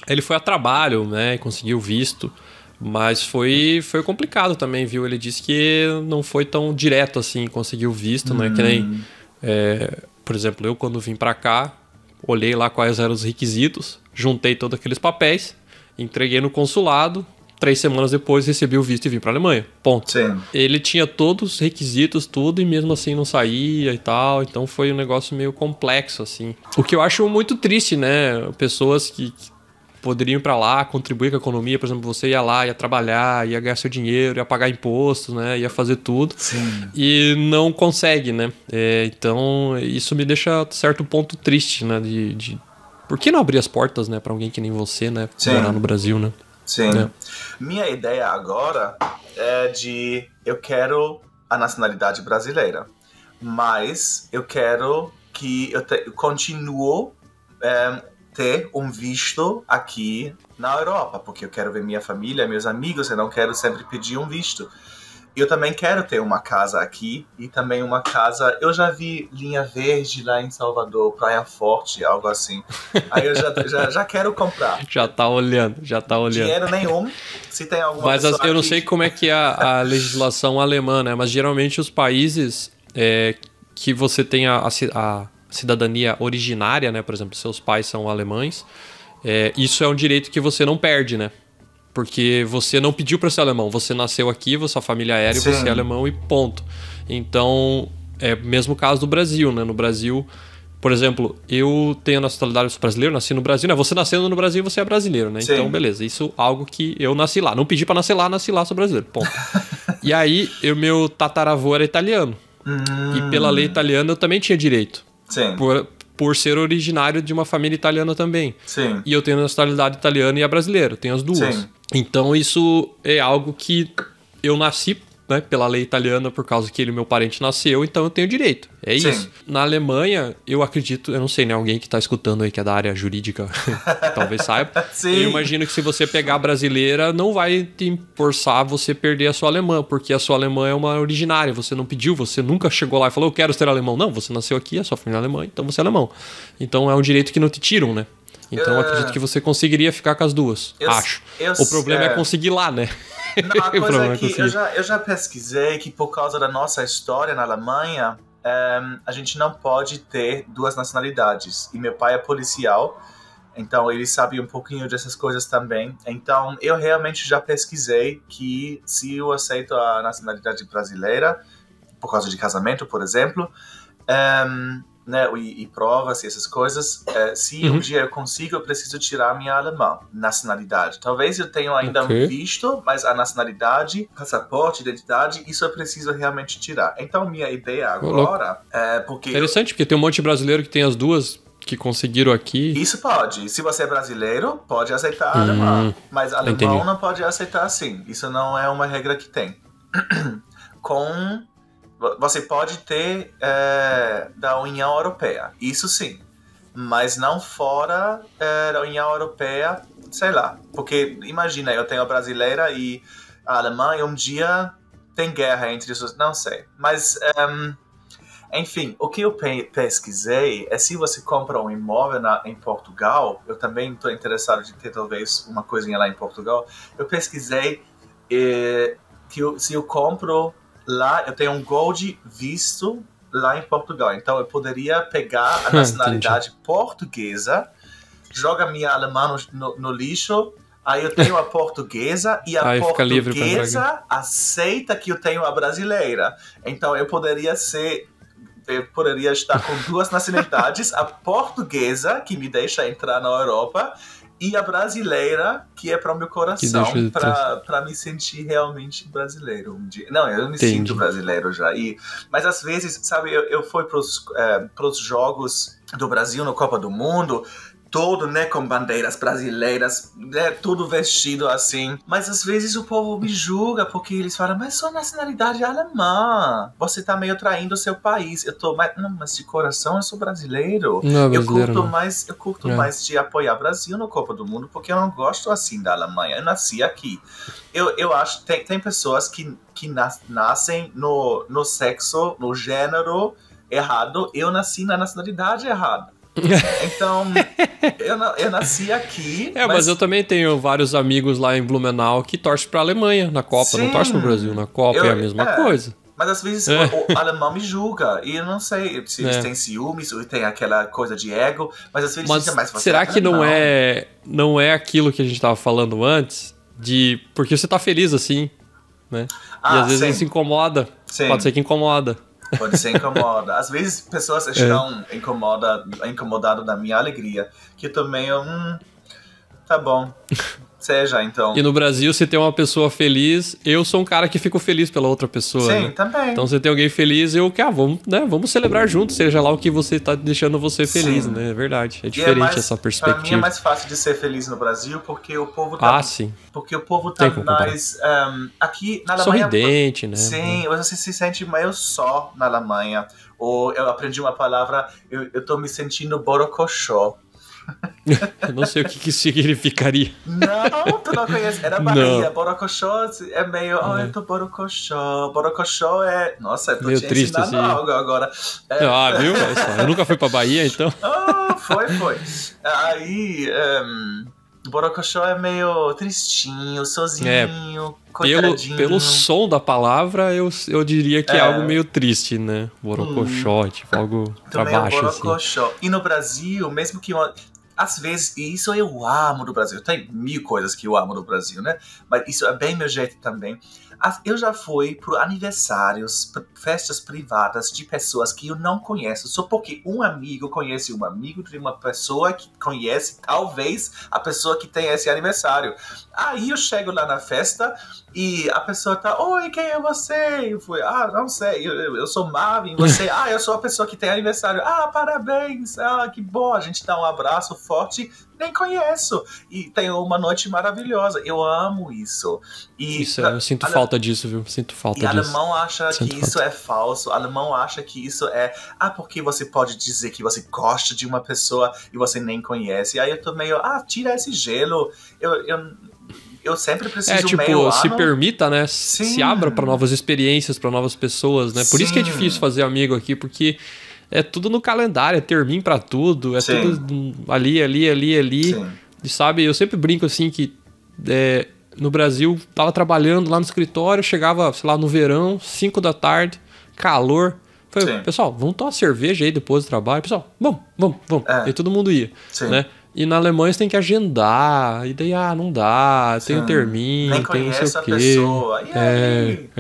Ele foi a trabalho, né, e conseguiu visto, mas foi complicado também, viu? Ele disse que não foi tão direto assim, conseguiu visto, né, que nem, por exemplo, eu quando vim pra cá, olhei lá quais eram os requisitos, juntei todos aqueles papéis, entreguei no consulado, 3 semanas depois recebi o visto e vim pra Alemanha. Ponto. Sim. Ele tinha todos os requisitos, tudo, e mesmo assim não saía e tal. Então foi um negócio meio complexo, assim. O que eu acho muito triste, né? Pessoas que poderiam ir pra lá, contribuir com a economia. Por exemplo, você ia lá, ia trabalhar, ia ganhar seu dinheiro, ia pagar impostos, né? Ia fazer tudo. Sim. E não consegue, né? Então, isso me deixa, a certo ponto, triste, né? Por que não abrir as portas, né? Pra alguém que nem você, né? Sim. Morar no Brasil, né? Sim. Minha ideia agora é eu quero a nacionalidade brasileira, mas eu quero que eu continuo ter um visto aqui na Europa, porque eu quero ver minha família, meus amigos, eu não quero sempre pedir um visto. Eu também quero ter uma casa aqui e também uma casa... Eu já vi Linha Verde lá em Salvador, Praia Forte, algo assim. Aí eu já quero comprar. Já tá olhando. Dinheiro nenhum, se tem alguma Mas pessoa eu não aqui... sei como é que é a legislação alemã, né? Mas geralmente os países que você tem a cidadania originária, né? Por exemplo, seus pais são alemães, isso é um direito que você não perde, né? Porque você não pediu para ser alemão, você nasceu aqui, sua família é aérea, você é alemão e ponto. Então, é o mesmo caso do Brasil, né? No Brasil, por exemplo, eu tenho a nacionalidade brasileira, nasci no Brasil, né? Você nascendo no Brasil, você é brasileiro, né? Sim. Então, beleza, isso é algo que eu nasci lá. Não pedi para nascer lá, sou brasileiro, ponto. E aí, meu tataravô era italiano. E pela lei italiana, eu também tinha direito. Sim. Por ser originário de uma família italiana também. Sim. E eu tenho a nacionalidade italiana e a brasileira, eu tenho as duas. Sim. Então isso é algo que eu nasci, né, pela lei italiana, por causa que meu parente nasceu, então eu tenho direito. É isso. Sim. Na Alemanha, eu acredito, eu não sei, né, alguém que tá escutando aí que é da área jurídica, talvez saiba. Sim. Eu imagino que se você pegar a brasileira, não vai te forçar você perder a sua alemã, porque a sua alemã é uma originária, você não pediu, você nunca chegou lá e falou, eu quero ser alemão. Não, você nasceu aqui, a sua família é alemã, então você é alemão. Então é um direito que não te tiram, né? Então eu acredito que você conseguiria ficar com as duas, acho. O problema é conseguir lá, né? Não, a coisa é que eu já pesquisei que por causa da nossa história na Alemanha, a gente não pode ter duas nacionalidades. E meu pai é policial, então ele sabe um pouquinho dessas coisas também. Então eu realmente já pesquisei que se eu aceito a nacionalidade brasileira, por causa de casamento, por exemplo, né, e provas e essas coisas, se um dia eu consigo, eu preciso tirar minha alemã, nacionalidade. Talvez eu tenha ainda um visto, mas a nacionalidade, passaporte, identidade, isso eu preciso realmente tirar. Então minha ideia agora é porque... Interessante, porque tem um monte de brasileiro que tem as duas, que conseguiram aqui. Isso pode. Se você é brasileiro, pode aceitar alemão, mas alemão não pode aceitar assim. Isso não é uma regra que tem. Você pode ter da União Europeia, isso sim, mas não fora da União Europeia, sei lá, porque imagina, eu tenho a brasileira e a alemã e um dia tem guerra entre os... não sei, mas enfim, o que eu pesquisei é se você compra um imóvel em Portugal, eu também estou interessado de ter talvez uma coisinha lá em Portugal, eu pesquisei que se eu compro lá, eu tenho um Gold visto lá em Portugal. Então eu poderia pegar a nacionalidade portuguesa, joga minha alemã no lixo, aí eu tenho a portuguesa e a portuguesa aceita que eu tenho a brasileira. Então eu poderia estar com duas nacionalidades, a portuguesa, que me deixa entrar na Europa, e a brasileira, que é para o meu coração, para me sentir realmente brasileiro um dia. Não, eu me sinto brasileiro já. Mas às vezes, sabe, eu fui para os jogos do Brasil no Copa do Mundo, todo, né, com bandeiras brasileiras, né, tudo vestido assim. Mas às vezes o povo me julga porque eles falam, mas sua nacionalidade é alemã, você tá meio traindo o seu país. Mas de coração eu sou brasileiro. Não, eu curto mais de apoiar o Brasil no Copa do Mundo porque eu não gosto assim da Alemanha. Eu nasci aqui. Eu acho que tem pessoas que nascem no sexo, no gênero errado. Eu nasci na nacionalidade errada. Então, eu nasci aqui. Mas eu também tenho vários amigos lá em Blumenau que torcem pra Alemanha na Copa. Sim, não torcem pro Brasil na Copa, é a mesma coisa. Mas às vezes o alemão me julga. E eu não sei se eles têm ciúmes ou tem aquela coisa de ego. Mas às vezes dizem, mas você será que não é aquilo que a gente tava falando antes? Porque você tá feliz assim, né? E às vezes isso incomoda. Sim. Pode ser que incomoda. Pode ser incomoda. Às vezes pessoas estão incomodadas da minha alegria, que eu também, tá bom, seja, então. E no Brasil, se tem uma pessoa feliz, eu sou um cara que fico feliz pela outra pessoa. Sim, né? também. Então, se tem alguém feliz, vamos celebrar juntos, seja lá o que você tá deixando você feliz, sim. né? É verdade. É diferente essa perspectiva. Pra mim é mais fácil de ser feliz no Brasil, porque o povo tá... sim. Porque o povo tá mais... aqui na Alemanha... Sorridente, né? Sim, você se sente meio só na Alemanha. Ou eu aprendi uma palavra, eu tô me sentindo borocochô. Eu não sei o que isso significaria. Não, tu não conhece. É da Bahia. Borocochô é meio... eu tô borocochô. Borocochô é... Nossa, eu tô meio te triste, ensinando assim. algo agora. Viu? Eu nunca fui pra Bahia, então. Foi. Aí... Borocochô é meio tristinho, sozinho, coitadinho. Pelo som da palavra, eu diria que é algo meio triste, né? Borocochô, tipo algo pra baixo, borocochô. Assim. E no Brasil, mesmo que... Às vezes, e isso eu amo do Brasil. Tem 1000 coisas que eu amo do Brasil, né? Mas isso é bem meu jeito também. Eu já fui para aniversários, festas privadas de pessoas que eu não conheço, só porque um amigo conhece um amigo de uma pessoa que conhece, talvez, a pessoa que tem esse aniversário. Aí eu chego lá na festa e a pessoa tá, oi, quem é você? Eu fui, não sei, eu sou Marvin, você, eu sou a pessoa que tem aniversário. Parabéns, que bom, a gente dá um abraço forte, nem conheço. E tem uma noite maravilhosa, eu amo isso. Eu sinto falta disso, viu? Sinto falta disso. E alemão acha que isso é falso, alemão acha que isso é, porque você pode dizer que você gosta de uma pessoa e você nem conhece. E aí eu tô meio, tira esse gelo, eu sempre preciso meio se permita, né? Sim. Se abra para novas experiências, para novas pessoas, né? Por isso que é difícil fazer amigo aqui, porque é tudo no calendário, é termino pra tudo, é tudo ali. Sim. E sabe, eu sempre brinco assim que no Brasil, tava trabalhando lá no escritório, chegava, sei lá, no verão, 5 da tarde, calor. Falei, pessoal, vamos tomar uma cerveja aí depois do trabalho. Pessoal, vamos. E todo mundo ia, né? E na Alemanha você tem que agendar, e daí, não dá, tem um termino, nem tem não sei conhece o quê. a pessoa. E aí?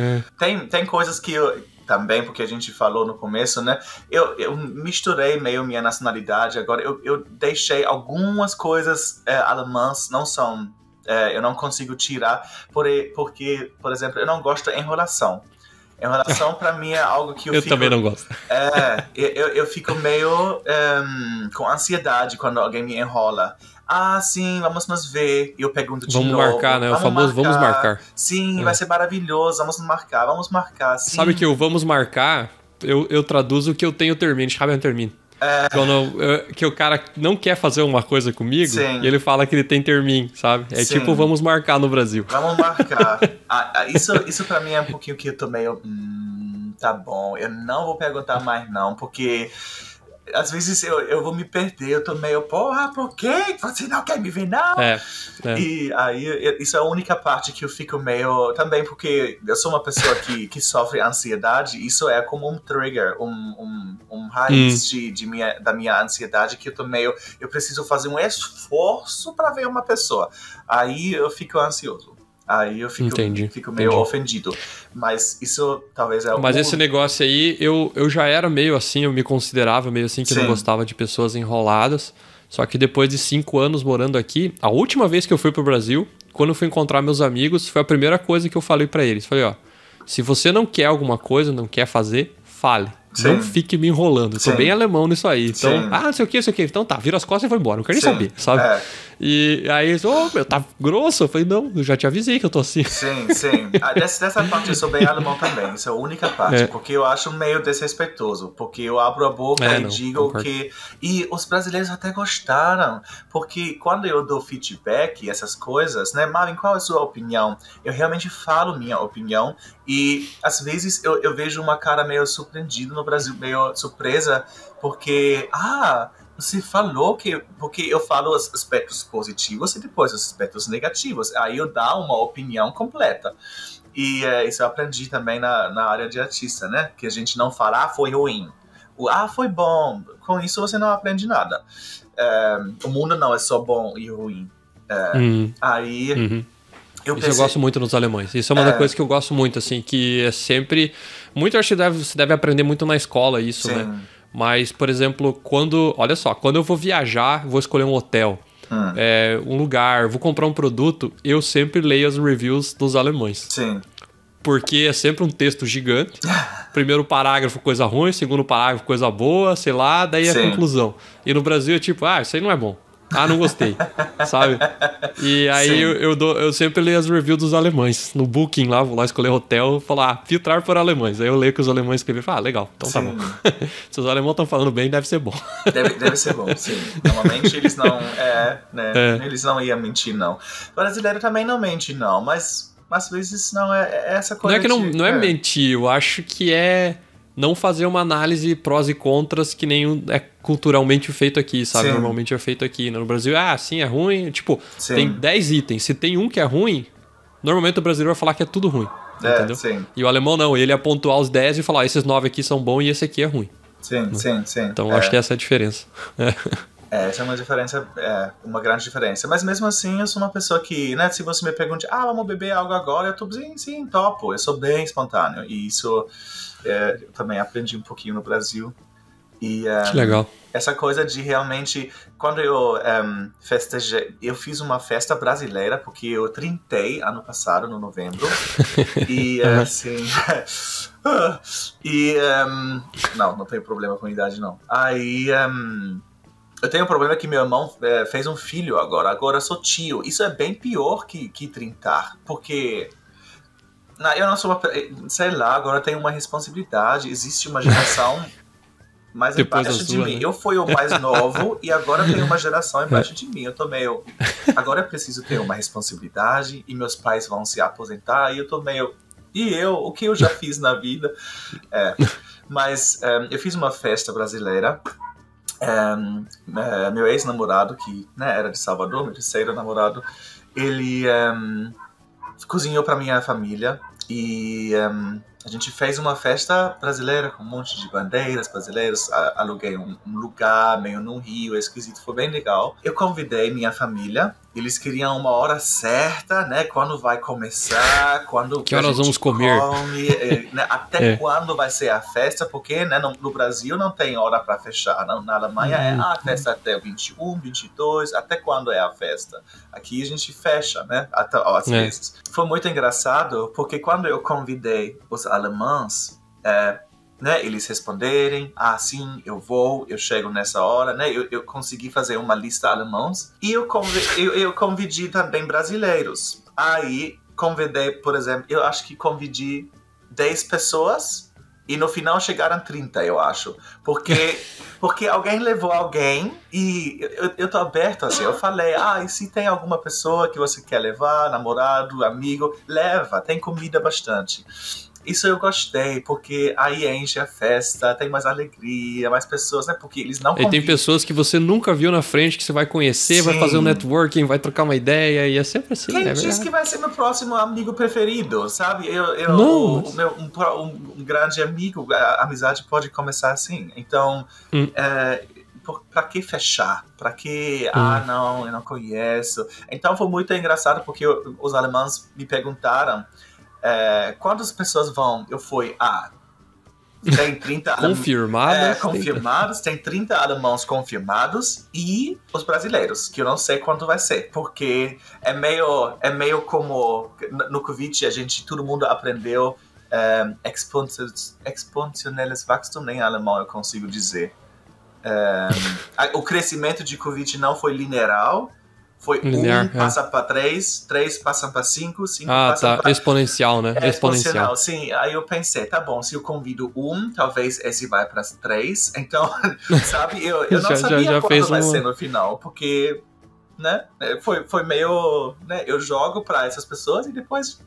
Tem coisas que eu... Também, porque a gente falou no começo, né? Eu misturei meio minha nacionalidade agora. Eu deixei algumas coisas alemãs, não são... eu não consigo tirar, porque, por exemplo, eu não gosto de enrolação. Enrolação, pra mim, é algo que eu fico... também não gosto. Eu fico meio com ansiedade quando alguém me enrola. Sim, vamos nos ver. E eu pergunto de novo. Vamos marcar, né? O famoso vamos marcar. Sim, vai ser maravilhoso. Vamos marcar. Sim. Sabe que o vamos marcar, eu traduzo que eu tenho termine. Sabe um termine? Que o cara não quer fazer uma coisa comigo, e ele fala que ele tem termine, sabe? Tipo, vamos marcar no Brasil. Vamos marcar. Isso pra mim é um pouquinho que eu tô meio... tá bom, eu não vou perguntar mais não, porque... Às vezes eu vou me perder, eu tô meio, porra, por que você não quer me ver, não? E aí, isso é a única parte que eu fico meio... Também porque eu sou uma pessoa que sofre ansiedade, isso é como um trigger, um raiz da minha ansiedade, que eu tô meio... Eu preciso fazer um esforço para ver uma pessoa. Aí eu fico ansioso. Aí eu fico meio ofendido. Mas isso talvez é... Mas esse negócio aí, eu já era meio assim, eu me considerava meio assim, que não gostava de pessoas enroladas. Só que depois de 5 anos morando aqui, a última vez que eu fui pro Brasil, quando eu fui encontrar meus amigos, foi a primeira coisa que eu falei pra eles. Falei, se você não quer alguma coisa, não quer fazer, fale. Não fique me enrolando. Eu sou bem alemão nisso aí. Então, não sei o que. Então tá, vira as costas e vou embora. Não quero nem saber, sabe? E aí eles, tá grosso? Eu falei, não, eu já te avisei que eu tô assim. Sim. Dessa parte eu sou bem alemão também. Isso é a única parte. Porque eu acho meio desrespeitoso. Porque eu abro a boca e digo que... E os brasileiros até gostaram. Porque quando eu dou feedback e essas coisas, né? Marvin, qual é a sua opinião? Eu realmente falo minha opinião. E às vezes eu vejo uma cara meio surpreendida no Brasil, meio surpresa. Porque, você falou que... Porque eu falo os aspectos positivos e depois os aspectos negativos. Aí eu dou uma opinião completa. E isso eu aprendi também na área de artista, né? Que a gente não fala, foi ruim. Foi bom. Com isso você não aprende nada. O mundo não é só bom e ruim. Aí Eu gosto muito nos alemães. Isso é uma das coisas que eu gosto muito, assim, que é sempre... Muito acho que você deve aprender muito na escola isso, né? Mas, por exemplo, olha só, quando eu vou viajar, vou escolher um hotel, um lugar, vou comprar um produto, eu sempre leio as reviews dos alemães. Sim. Porque é sempre um texto gigante. Primeiro parágrafo, coisa ruim. Segundo parágrafo, coisa boa, sei lá. Daí a conclusão. E no Brasil é tipo, isso aí não é bom. Não gostei. Sabe? E aí eu sempre leio as reviews dos alemães. No Booking lá, vou lá escolher hotel e falar, filtrar por alemães. Aí eu leio que os alemães escrevem e falo, legal, então tá bom. Se os alemães estão falando bem, deve ser bom. Deve ser bom, sim. Normalmente eles não... Eles não iam mentir, não. O brasileiro também não mente, não. Mas às vezes não é essa coisa. Não é mentir, eu acho que é não fazer uma análise prós e contras que nem é culturalmente feito aqui, sabe? Normalmente é feito aqui. No Brasil, sim, é ruim. Tipo, tem 10 itens. Se tem um que é ruim, normalmente o brasileiro vai falar que é tudo ruim. Entendeu? Sim. E o alemão não, ele ia pontuar os 10 e falar, esses 9 aqui são bons e esse aqui é ruim. Sim. Então acho que essa é a diferença. Essa é uma diferença, uma grande diferença. Mas mesmo assim, eu sou uma pessoa que, né, se você me pergunta, vamos beber algo agora, eu tô sim, topo. Eu sou bem espontâneo. E isso eu também aprendi um pouquinho no Brasil. E que legal. Essa coisa de realmente, quando eu festejei, eu fiz uma festa brasileira, porque eu trintei ano passado, no novembro. E assim... não tem problema com idade, não. Aí... eu tenho um problema que meu irmão fez um filho agora eu sou tio. Isso é bem pior que trintar, porque eu não sou sei lá, agora eu tenho uma responsabilidade, existe uma geração mais embaixo de mim. Né? Eu fui o mais novo e agora tem uma geração embaixo de mim. Eu tô meio... Agora eu preciso ter uma responsabilidade e meus pais vão se aposentar e eu tô meio... E o que eu já fiz na vida? Mas eu fiz uma festa brasileira. Meu ex-namorado, que era de Salvador, meu terceiro namorado, ele cozinhou para minha família e a gente fez uma festa brasileira com um monte de bandeiras brasileiras. Aluguei um lugar meio no Rio, esquisito, foi bem legal. Eu convidei minha família, eles queriam uma hora certa, né? Quando vai começar, quando que horas vamos comer, né, até quando vai ser a festa, porque né, no Brasil não tem hora para fechar. Na Alemanha a festa até 21, 22, até quando é a festa? Aqui a gente fecha, né? Às vezes. Foi muito engraçado, porque quando eu convidei os alemães, né, eles responderem, sim, eu chego nessa hora, né, eu consegui fazer uma lista alemães, e eu convidei também brasileiros. Aí, convidei, por exemplo, eu acho que convidei 10 pessoas, e no final chegaram 30, eu acho. Porque alguém levou alguém, e eu tô aberto, assim, eu falei, e se tem alguma pessoa que você quer levar, namorado, amigo, leva, tem comida bastante. Isso eu gostei, porque aí enche a festa, tem mais alegria, mais pessoas, né? Porque eles não convidam. E tem pessoas que você nunca viu na frente, que você vai conhecer, vai fazer um networking, vai trocar uma ideia, e é sempre assim. Quem diz que vai ser meu próximo amigo preferido, sabe? Um grande amigo, a amizade pode começar assim. Então, pra que fechar? Pra que, não, eu não conheço. Então foi muito engraçado, porque os alemães me perguntaram quantas pessoas vão? Eu fui, tem 30 confirmados, tem 30 alemãos confirmados e os brasileiros, que eu não sei quanto vai ser, porque é meio como no Covid todo mundo aprendeu exponenciales Wachstum, nem em alemão eu consigo dizer. O crescimento de Covid não foi linear. Foi linear, passa para 3 passa para 5 passa para... Exponencial, né? Exponencial, sim. Aí eu pensei, tá bom, se eu convido talvez esse vai para 3. Então, sabe, eu não sabia quando vai ser no final, porque, né, foi meio, né, eu jogo para essas pessoas e depois,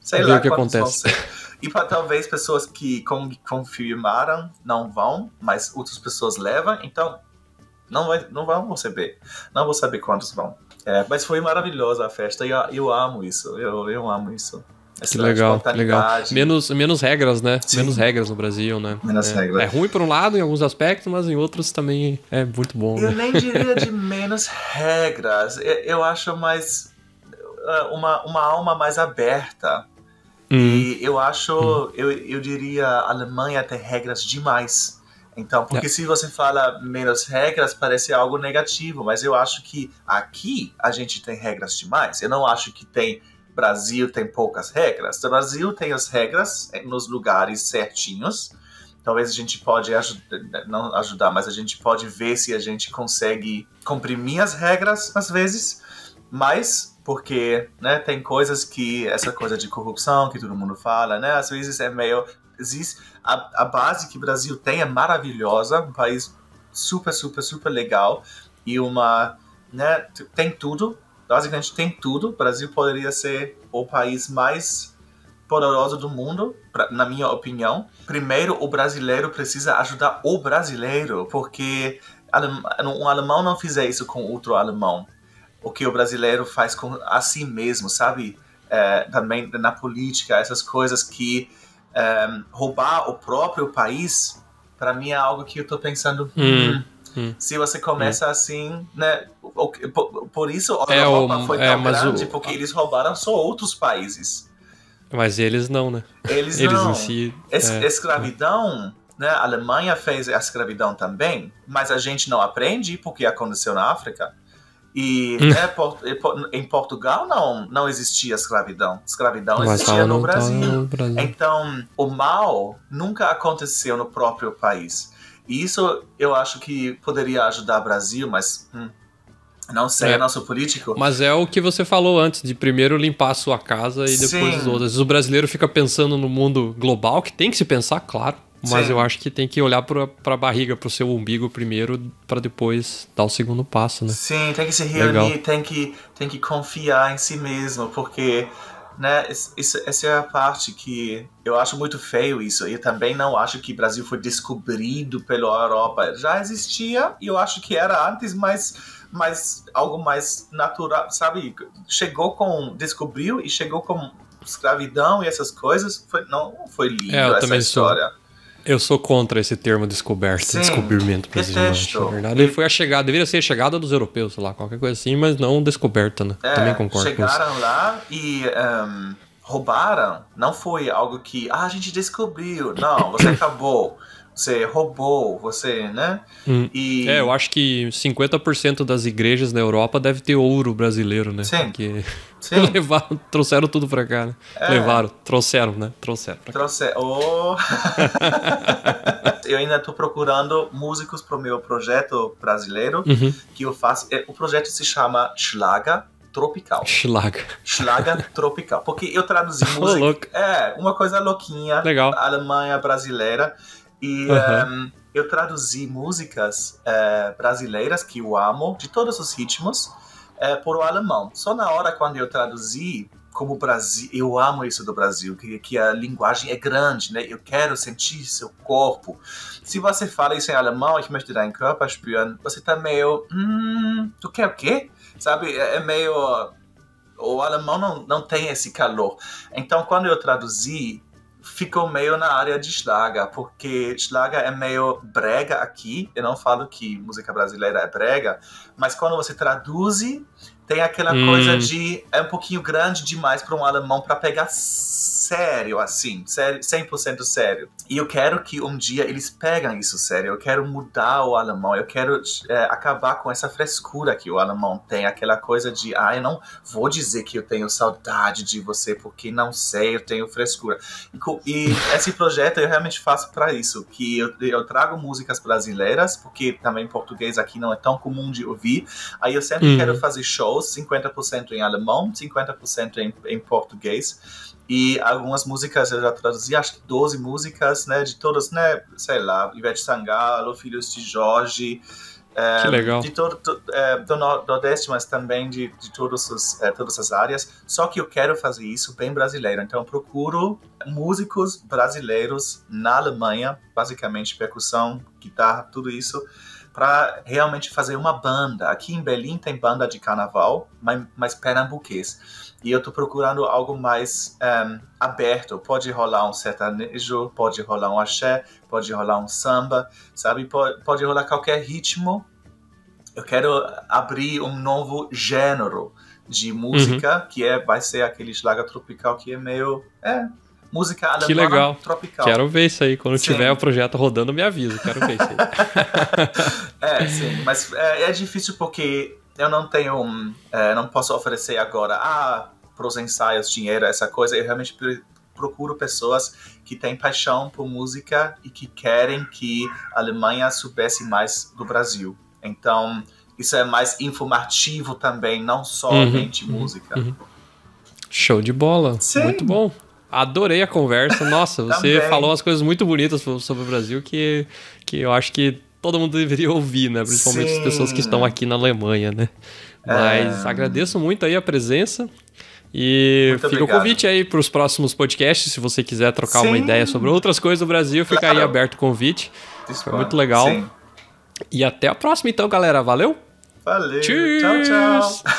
sei lá quantos vão ser. E para talvez pessoas que confirmaram não vão, mas outras pessoas levam, então não vão saber. Não vou saber quantos vão. Mas foi maravilhosa a festa e eu amo isso. Eu amo isso. Que legal, legal. Menos regras, né? Sim. Menos regras no Brasil, né? Menos regras. É ruim por um lado em alguns aspectos, mas em outros também é muito bom. Eu nem diria de menos regras. Eu acho mais... uma alma mais aberta. E eu acho, eu diria, a Alemanha tem regras demais. Então, porque se você fala menos regras, parece algo negativo. Mas eu acho que aqui a gente tem regras demais. Eu não acho que Brasil tem poucas regras. O Brasil tem as regras nos lugares certinhos. Talvez a gente pode não ajudar, mas a gente pode ver se a gente consegue comprimir as regras às vezes. Mas porque, né, tem coisas que essa coisa de corrupção que todo mundo fala, né, às vezes é meio a base que o Brasil tem é maravilhosa, um país super, super, super legal e né, tem tudo, basicamente tem tudo. O Brasil poderia ser o país mais poderoso do mundo, na minha opinião. Primeiro, o brasileiro precisa ajudar o brasileiro, porque um alemão não fizer isso com outro alemão. O que o brasileiro faz a si mesmo, sabe? Também na política, essas coisas que roubar o próprio país, para mim é algo que eu tô pensando, se você começa assim, né? Por isso a Europa foi tão grande, porque eles roubaram só outros países. Mas eles não, né? Eles não. Em si... Escravidão, né? A Alemanha fez a escravidão também, mas a gente não aprende porque aconteceu na África. E né, em Portugal não existia escravidão. Escravidão existia no Brasil. Então, o mal nunca aconteceu no próprio país. E isso eu acho que poderia ajudar o Brasil, mas não sei, é nosso político. Mas é o que você falou antes, de primeiro limpar a sua casa e depois os outros. O brasileiro fica pensando no mundo global, que tem que se pensar, claro. Mas eu acho que tem que olhar pra barriga, pro seu umbigo primeiro, pra depois dar o segundo passo, né? Sim, tem que se reunir, tem que confiar em si mesmo, porque, né, essa é a parte que eu acho muito feio isso. Eu também não acho que o Brasil foi descobrido pela Europa. Já existia, e eu acho que era antes, mas algo mais natural, sabe? Descobriu e chegou com escravidão e essas coisas. Foi lindo essa história. Eu sou contra esse termo descobrimento brasileiro. Na verdade, ele foi deveria ser a chegada dos europeus, sei lá, qualquer coisa assim, mas não descoberta, né? Também concordo com isso. Chegaram lá e roubaram. Não foi algo que a gente descobriu. Não, você acabou. Você roubou, você, né? Eu acho que 50% das igrejas na Europa deve ter ouro brasileiro, né? Sim. Porque trouxeram tudo pra cá, né? Trouxeram pra cá. Eu ainda tô procurando músicos pro meu projeto brasileiro, que eu faço. O projeto se chama Schlager Tropical. Schlager Tropical. Porque eu traduzi música. Uma coisa louquinha. Legal. Alemanha brasileira. E eu traduzi músicas brasileiras que eu amo, de todos os ritmos, por o alemão. Só na hora quando eu traduzi, como Brasil, eu amo isso do Brasil, que a linguagem é grande, né? Eu quero sentir seu corpo. Se você fala isso em alemão, ich möchte deinen Körper spüren, você tá meio, tu quer o quê? Sabe, é meio... O alemão não tem esse calor. Então, quando eu traduzi, ficou meio na área de Schlager, porque Schlager é meio brega aqui. Eu não falo que música brasileira é brega, mas quando você traduz, tem aquela coisa de... É um pouquinho grande demais para um alemão para pegar sério, assim, 100% sério. E eu quero que um dia eles peguem isso sério. Eu quero mudar o alemão. Eu quero acabar com essa frescura que o alemão tem. Aquela coisa de, eu não vou dizer que eu tenho saudade de você porque não sei, eu tenho frescura. E esse projeto eu realmente faço para isso, que eu trago músicas brasileiras, porque também português aqui não é tão comum de ouvir. Aí eu sempre quero fazer shows, 50% em alemão, 50% em português. E algumas músicas eu já traduzi, acho que 12 músicas, né, de todas, né, sei lá, Ivete Sangalo, Filhos de Jorge, que legal. de todo do Nordeste, mas também de todas as áreas. Só que eu quero fazer isso bem brasileiro, então eu procuro músicos brasileiros na Alemanha, basicamente percussão, guitarra, tudo isso, para realmente fazer uma banda. Aqui em Berlim tem banda de carnaval, mas pernambuquês. E eu tô procurando algo mais aberto. Pode rolar um sertanejo, pode rolar um axé, pode rolar um samba, sabe? Pode rolar qualquer ritmo. Eu quero abrir um novo gênero de música, que vai ser aquele Schlager tropical que é meio... música alemã que legal. Tropical. Quero ver isso aí. Quando tiver o projeto rodando, me avisa. Quero ver isso aí. Sim. Mas é difícil porque eu não tenho... não posso oferecer agora para os ensaios, dinheiro, essa coisa. Eu realmente procuro pessoas que têm paixão por música e que querem que a Alemanha soubesse mais do Brasil. Então, isso é mais informativo também, não somente música. Show de bola. Sim. Muito bom. Adorei a conversa. Nossa, você falou umas coisas muito bonitas sobre o Brasil que eu acho que todo mundo deveria ouvir, né? Principalmente as pessoas que estão aqui na Alemanha, né? Mas agradeço muito aí a presença. E muito fica obrigado. O convite aí para os próximos podcasts. Se você quiser trocar uma ideia sobre outras coisas do Brasil, fica aí aberto o convite. Foi muito legal. Sim. E até a próxima então, galera. Valeu? Valeu. Cheers. Tchau, tchau.